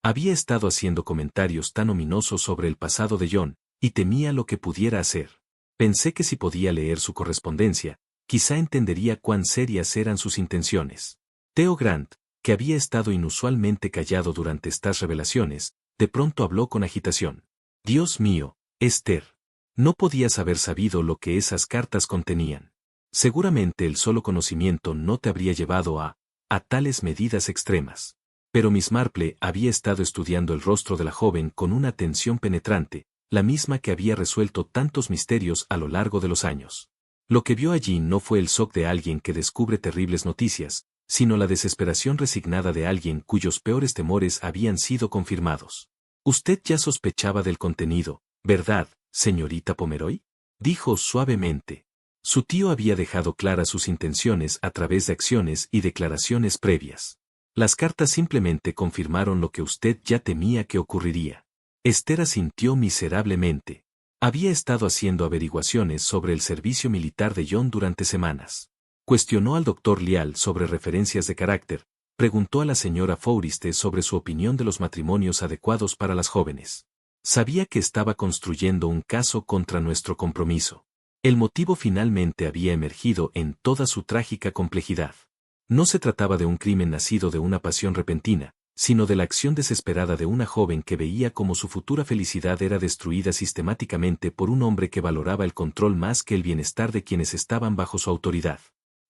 A: Había estado haciendo comentarios tan ominosos sobre el pasado de John, y temía lo que pudiera hacer. Pensé que si podía leer su correspondencia, quizá entendería cuán serias eran sus intenciones. Theo Grant, que había estado inusualmente callado durante estas revelaciones, de pronto habló con agitación. Dios mío, Esther. No podías haber sabido lo que esas cartas contenían. Seguramente el solo conocimiento no te habría llevado a tales medidas extremas. Pero Miss Marple había estado estudiando el rostro de la joven con una atención penetrante, la misma que había resuelto tantos misterios a lo largo de los años. Lo que vio allí no fue el shock de alguien que descubre terribles noticias, sino la desesperación resignada de alguien cuyos peores temores habían sido confirmados. Usted ya sospechaba del contenido, ¿verdad, señorita Pomeroy? Dijo suavemente. Su tío había dejado claras sus intenciones a través de acciones y declaraciones previas. Las cartas simplemente confirmaron lo que usted ya temía que ocurriría. Esther asintió miserablemente. Había estado haciendo averiguaciones sobre el servicio militar de John durante semanas. Cuestionó al doctor Lial sobre referencias de carácter, preguntó a la señora Forrester sobre su opinión de los matrimonios adecuados para las jóvenes. Sabía que estaba construyendo un caso contra nuestro compromiso. El motivo finalmente había emergido en toda su trágica complejidad. No se trataba de un crimen nacido de una pasión repentina, sino de la acción desesperada de una joven que veía cómo su futura felicidad era destruida sistemáticamente por un hombre que valoraba el control más que el bienestar de quienes estaban bajo su autoridad.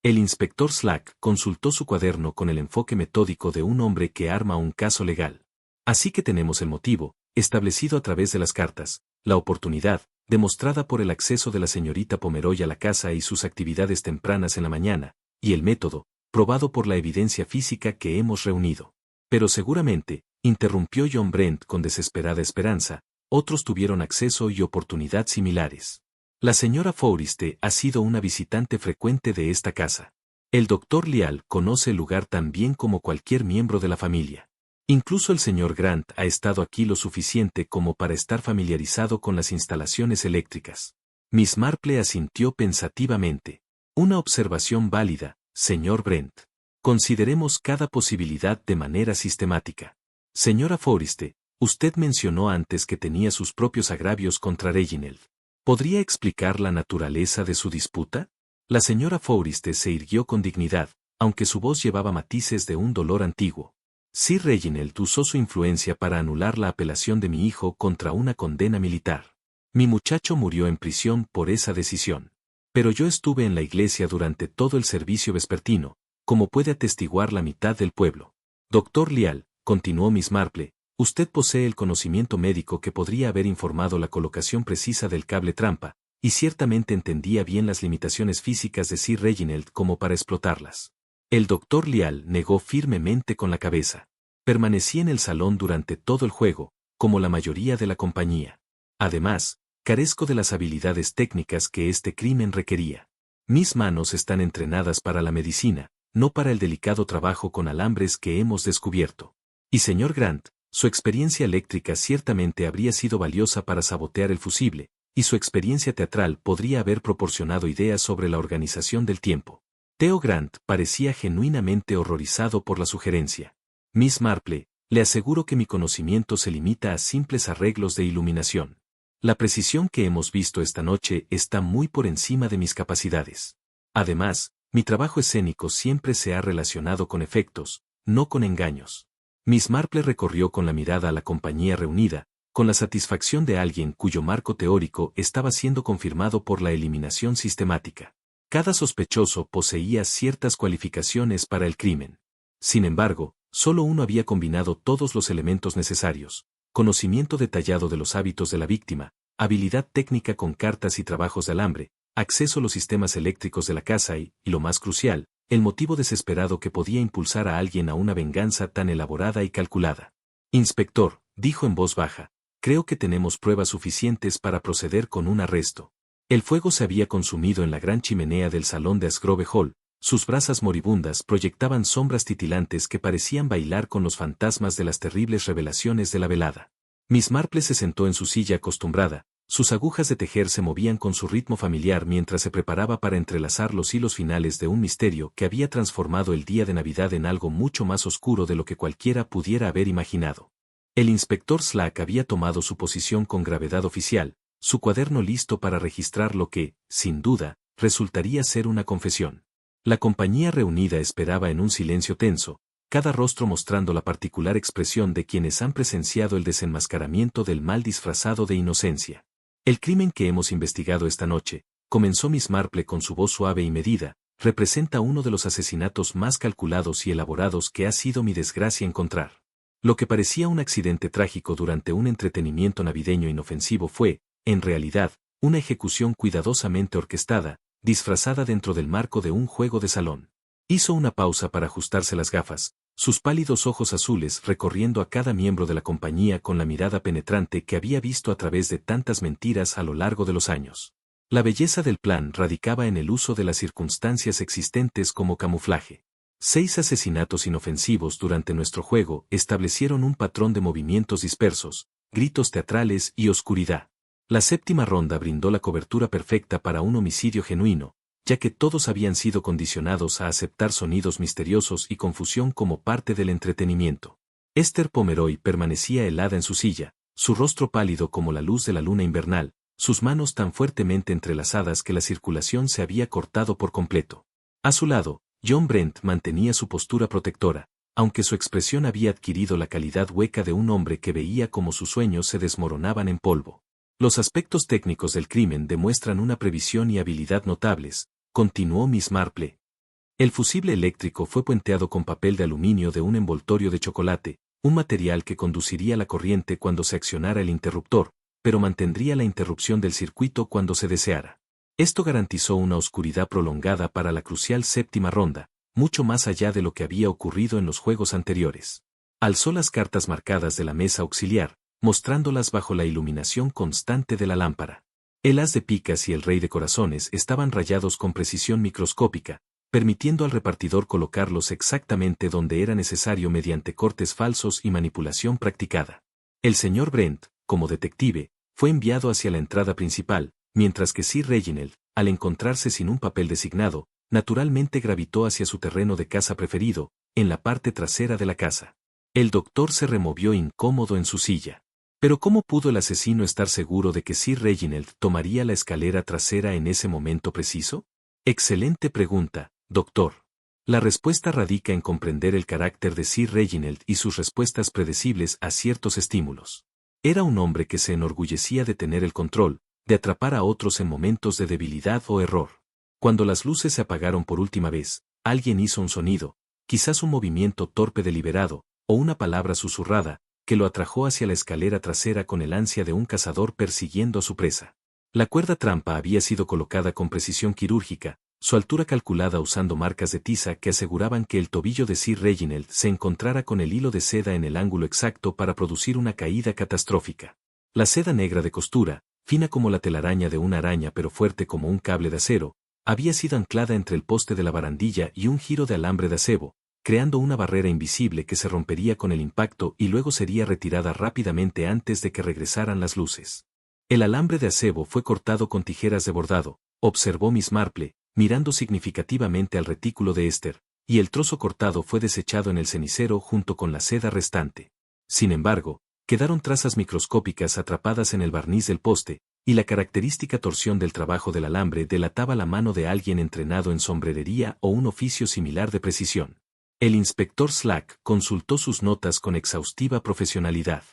A: El inspector Slack consultó su cuaderno con el enfoque metódico de un hombre que arma un caso legal. Así que tenemos el motivo, establecido a través de las cartas, la oportunidad, demostrada por el acceso de la señorita Pomeroy a la casa y sus actividades tempranas en la mañana, y el método, probado por la evidencia física que hemos reunido. Pero seguramente, interrumpió John Brent con desesperada esperanza, otros tuvieron acceso y oportunidad similares. La señora Forrester ha sido una visitante frecuente de esta casa. El doctor Lial conoce el lugar tan bien como cualquier miembro de la familia. Incluso el señor Grant ha estado aquí lo suficiente como para estar familiarizado con las instalaciones eléctricas. Miss Marple asintió pensativamente. Una observación válida, señor Brent. Consideremos cada posibilidad de manera sistemática. Señora Forrester, usted mencionó antes que tenía sus propios agravios contra Reginald. ¿Podría explicar la naturaleza de su disputa? La señora Forrester se irguió con dignidad, aunque su voz llevaba matices de un dolor antiguo. Sir Reginald usó su influencia para anular la apelación de mi hijo contra una condena militar. Mi muchacho murió en prisión por esa decisión. Pero yo estuve en la iglesia durante todo el servicio vespertino, como puede atestiguar la mitad del pueblo. Doctor Lial, continuó Miss Marple, Usted posee el conocimiento médico que podría haber informado la colocación precisa del cable trampa, y ciertamente entendía bien las limitaciones físicas de Sir Reginald como para explotarlas. El doctor Lial negó firmemente con la cabeza. Permanecí en el salón durante todo el juego, como la mayoría de la compañía. Además, carezco de las habilidades técnicas que este crimen requería. Mis manos están entrenadas para la medicina, no para el delicado trabajo con alambres que hemos descubierto. Y señor Grant, su experiencia eléctrica ciertamente habría sido valiosa para sabotear el fusible, y su experiencia teatral podría haber proporcionado ideas sobre la organización del tiempo. Theo Grant parecía genuinamente horrorizado por la sugerencia. Miss Marple, le aseguro que mi conocimiento se limita a simples arreglos de iluminación. La precisión que hemos visto esta noche está muy por encima de mis capacidades. Además, mi trabajo escénico siempre se ha relacionado con efectos, no con engaños. Miss Marple recorrió con la mirada a la compañía reunida, con la satisfacción de alguien cuyo marco teórico estaba siendo confirmado por la eliminación sistemática. Cada sospechoso poseía ciertas cualificaciones para el crimen. Sin embargo, solo uno había combinado todos los elementos necesarios: conocimiento detallado de los hábitos de la víctima, habilidad técnica con cartas y trabajos de alambre, acceso a los sistemas eléctricos de la casa y, lo más crucial, el motivo desesperado que podía impulsar a alguien a una venganza tan elaborada y calculada. Inspector, dijo en voz baja, creo que tenemos pruebas suficientes para proceder con un arresto. El fuego se había consumido en la gran chimenea del salón de Asgrove Hall. Sus brasas moribundas proyectaban sombras titilantes que parecían bailar con los fantasmas de las terribles revelaciones de la velada. Miss Marple se sentó en su silla acostumbrada, sus agujas de tejer se movían con su ritmo familiar mientras se preparaba para entrelazar los hilos finales de un misterio que había transformado el día de Navidad en algo mucho más oscuro de lo que cualquiera pudiera haber imaginado. El inspector Slack había tomado su posición con gravedad oficial, su cuaderno listo para registrar lo que, sin duda, resultaría ser una confesión. La compañía reunida esperaba en un silencio tenso, cada rostro mostrando la particular expresión de quienes han presenciado el desenmascaramiento del mal disfrazado de inocencia. El crimen que hemos investigado esta noche, comenzó Miss Marple con su voz suave y medida, representa uno de los asesinatos más calculados y elaborados que ha sido mi desgracia encontrar. Lo que parecía un accidente trágico durante un entretenimiento navideño inofensivo fue, en realidad, una ejecución cuidadosamente orquestada, disfrazada dentro del marco de un juego de salón. Hizo una pausa para ajustarse las gafas, sus pálidos ojos azules recorriendo a cada miembro de la compañía con la mirada penetrante que había visto a través de tantas mentiras a lo largo de los años. La belleza del plan radicaba en el uso de las circunstancias existentes como camuflaje. 6 asesinatos inofensivos durante nuestro juego establecieron un patrón de movimientos dispersos, gritos teatrales y oscuridad. La séptima ronda brindó la cobertura perfecta para un homicidio genuino, ya que todos habían sido condicionados a aceptar sonidos misteriosos y confusión como parte del entretenimiento. Esther Pomeroy permanecía helada en su silla, su rostro pálido como la luz de la luna invernal, sus manos tan fuertemente entrelazadas que la circulación se había cortado por completo. A su lado, John Brent mantenía su postura protectora, aunque su expresión había adquirido la calidad hueca de un hombre que veía cómo sus sueños se desmoronaban en polvo. Los aspectos técnicos del crimen demuestran una previsión y habilidad notables, continuó Miss Marple. El fusible eléctrico fue puenteado con papel de aluminio de un envoltorio de chocolate, un material que conduciría la corriente cuando se accionara el interruptor, pero mantendría la interrupción del circuito cuando se deseara. Esto garantizó una oscuridad prolongada para la crucial séptima ronda, mucho más allá de lo que había ocurrido en los juegos anteriores. Alzó las cartas marcadas de la mesa auxiliar, mostrándolas bajo la iluminación constante de la lámpara. El as de picas y el rey de corazones estaban rayados con precisión microscópica, permitiendo al repartidor colocarlos exactamente donde era necesario mediante cortes falsos y manipulación practicada. El señor Brent, como detective, fue enviado hacia la entrada principal, mientras que Sir Reginald, al encontrarse sin un papel designado, naturalmente gravitó hacia su terreno de caza preferido, en la parte trasera de la casa. El doctor se removió incómodo en su silla. Pero ¿cómo pudo el asesino estar seguro de que Sir Reginald tomaría la escalera trasera en ese momento preciso? Excelente pregunta, doctor. La respuesta radica en comprender el carácter de Sir Reginald y sus respuestas predecibles a ciertos estímulos. Era un hombre que se enorgullecía de tener el control, de atrapar a otros en momentos de debilidad o error. Cuando las luces se apagaron por última vez, alguien hizo un sonido, quizás un movimiento torpe deliberado, o una palabra susurrada, que lo atrajo hacia la escalera trasera con el ansia de un cazador persiguiendo a su presa. La cuerda trampa había sido colocada con precisión quirúrgica, su altura calculada usando marcas de tiza que aseguraban que el tobillo de Sir Reginald se encontrara con el hilo de seda en el ángulo exacto para producir una caída catastrófica. La seda negra de costura, fina como la telaraña de una araña pero fuerte como un cable de acero, había sido anclada entre el poste de la barandilla y un giro de alambre de acebo, creando una barrera invisible que se rompería con el impacto y luego sería retirada rápidamente antes de que regresaran las luces. El alambre de acebo fue cortado con tijeras de bordado, observó Miss Marple, mirando significativamente al retículo de Esther, y el trozo cortado fue desechado en el cenicero junto con la seda restante. Sin embargo, quedaron trazas microscópicas atrapadas en el barniz del poste, y la característica torsión del trabajo del alambre delataba la mano de alguien entrenado en sombrerería o un oficio similar de precisión. El inspector Slack consultó sus notas con exhaustiva profesionalidad.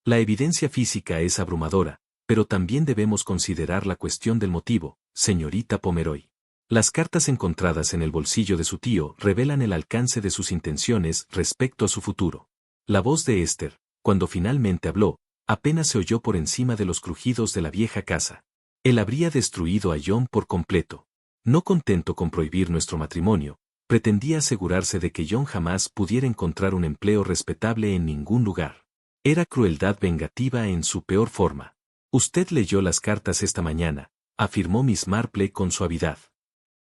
A: La evidencia física es abrumadora, pero también debemos considerar la cuestión del motivo, señorita Pomeroy. Las cartas encontradas en el bolsillo de su tío revelan el alcance de sus intenciones respecto a su futuro. La voz de Esther, cuando finalmente habló, apenas se oyó por encima de los crujidos de la vieja casa. Él habría destruido a John por completo. No contento con prohibir nuestro matrimonio, pretendía asegurarse de que John jamás pudiera encontrar un empleo respetable en ningún lugar. Era crueldad vengativa en su peor forma. Usted leyó las cartas esta mañana, afirmó Miss Marple con suavidad.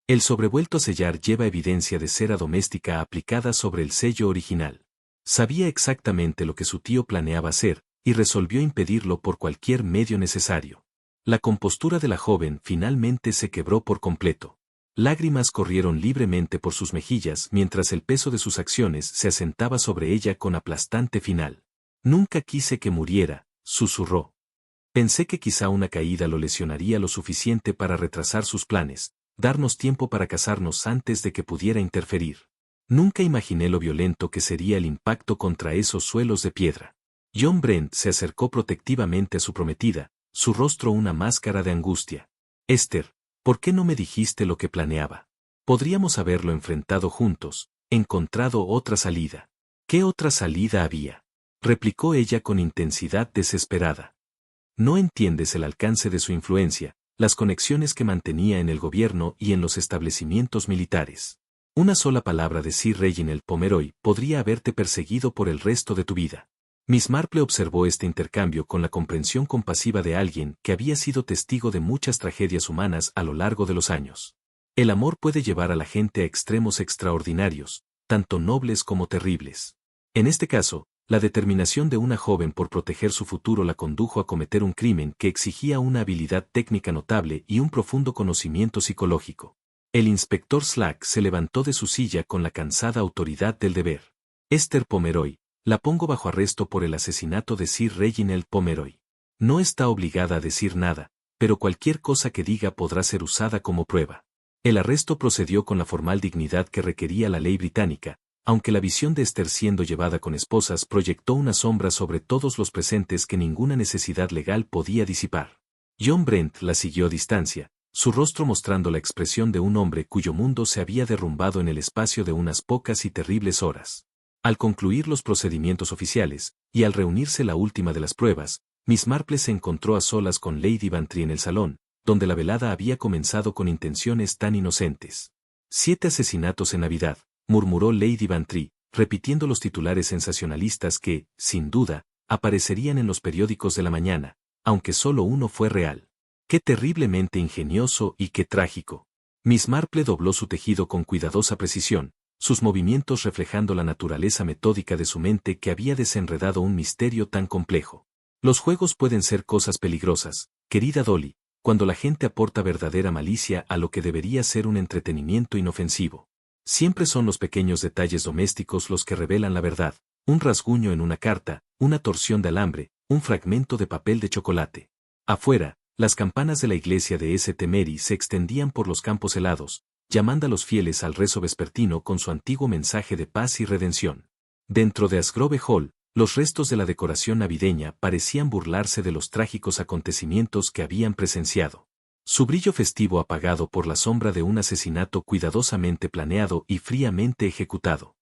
A: El sobrevuelto a sellar lleva evidencia de cera doméstica aplicada sobre el sello original. Sabía exactamente lo que su tío planeaba hacer, y resolvió impedirlo por cualquier medio necesario. La compostura de la joven finalmente se quebró por completo. Lágrimas corrieron libremente por sus mejillas mientras el peso de sus acciones se asentaba sobre ella con aplastante final. Nunca quise que muriera, susurró. Pensé que quizá una caída lo lesionaría lo suficiente para retrasar sus planes, darnos tiempo para casarnos antes de que pudiera interferir. Nunca imaginé lo violento que sería el impacto contra esos suelos de piedra. John Brent se acercó protectivamente a su prometida, su rostro una máscara de angustia. Esther, ¿por qué no me dijiste lo que planeaba? Podríamos haberlo enfrentado juntos, encontrado otra salida. ¿Qué otra salida había? Replicó ella con intensidad desesperada. No entiendes el alcance de su influencia, las conexiones que mantenía en el gobierno y en los establecimientos militares. Una sola palabra de Sir Reginald Pomeroy podría haberte perseguido por el resto de tu vida. Miss Marple observó este intercambio con la comprensión compasiva de alguien que había sido testigo de muchas tragedias humanas a lo largo de los años. El amor puede llevar a la gente a extremos extraordinarios, tanto nobles como terribles. En este caso, la determinación de una joven por proteger su futuro la condujo a cometer un crimen que exigía una habilidad técnica notable y un profundo conocimiento psicológico. El inspector Slack se levantó de su silla con la cansada autoridad del deber. Esther Pomeroy, la pongo bajo arresto por el asesinato de Sir Reginald Pomeroy. No está obligada a decir nada, pero cualquier cosa que diga podrá ser usada como prueba. El arresto procedió con la formal dignidad que requería la ley británica, aunque la visión de Esther siendo llevada con esposas proyectó una sombra sobre todos los presentes que ninguna necesidad legal podía disipar. John Brent la siguió a distancia, su rostro mostrando la expresión de un hombre cuyo mundo se había derrumbado en el espacio de unas pocas y terribles horas. Al concluir los procedimientos oficiales, y al reunirse la última de las pruebas, Miss Marple se encontró a solas con Lady Bantry en el salón, donde la velada había comenzado con intenciones tan inocentes. 7 asesinatos en Navidad, murmuró Lady Bantry, repitiendo los titulares sensacionalistas que, sin duda, aparecerían en los periódicos de la mañana, aunque solo uno fue real. ¡Qué terriblemente ingenioso y qué trágico! Miss Marple dobló su tejido con cuidadosa precisión, sus movimientos reflejando la naturaleza metódica de su mente que había desenredado un misterio tan complejo. Los juegos pueden ser cosas peligrosas, querida Dolly, cuando la gente aporta verdadera malicia a lo que debería ser un entretenimiento inofensivo. Siempre son los pequeños detalles domésticos los que revelan la verdad, un rasguño en una carta, una torsión de alambre, un fragmento de papel de chocolate. Afuera, las campanas de la iglesia de St. Mary se extendían por los campos helados, llamando a los fieles al rezo vespertino con su antiguo mensaje de paz y redención. Dentro de Asgrove Hall, los restos de la decoración navideña parecían burlarse de los trágicos acontecimientos que habían presenciado. Su brillo festivo apagado por la sombra de un asesinato cuidadosamente planeado y fríamente ejecutado.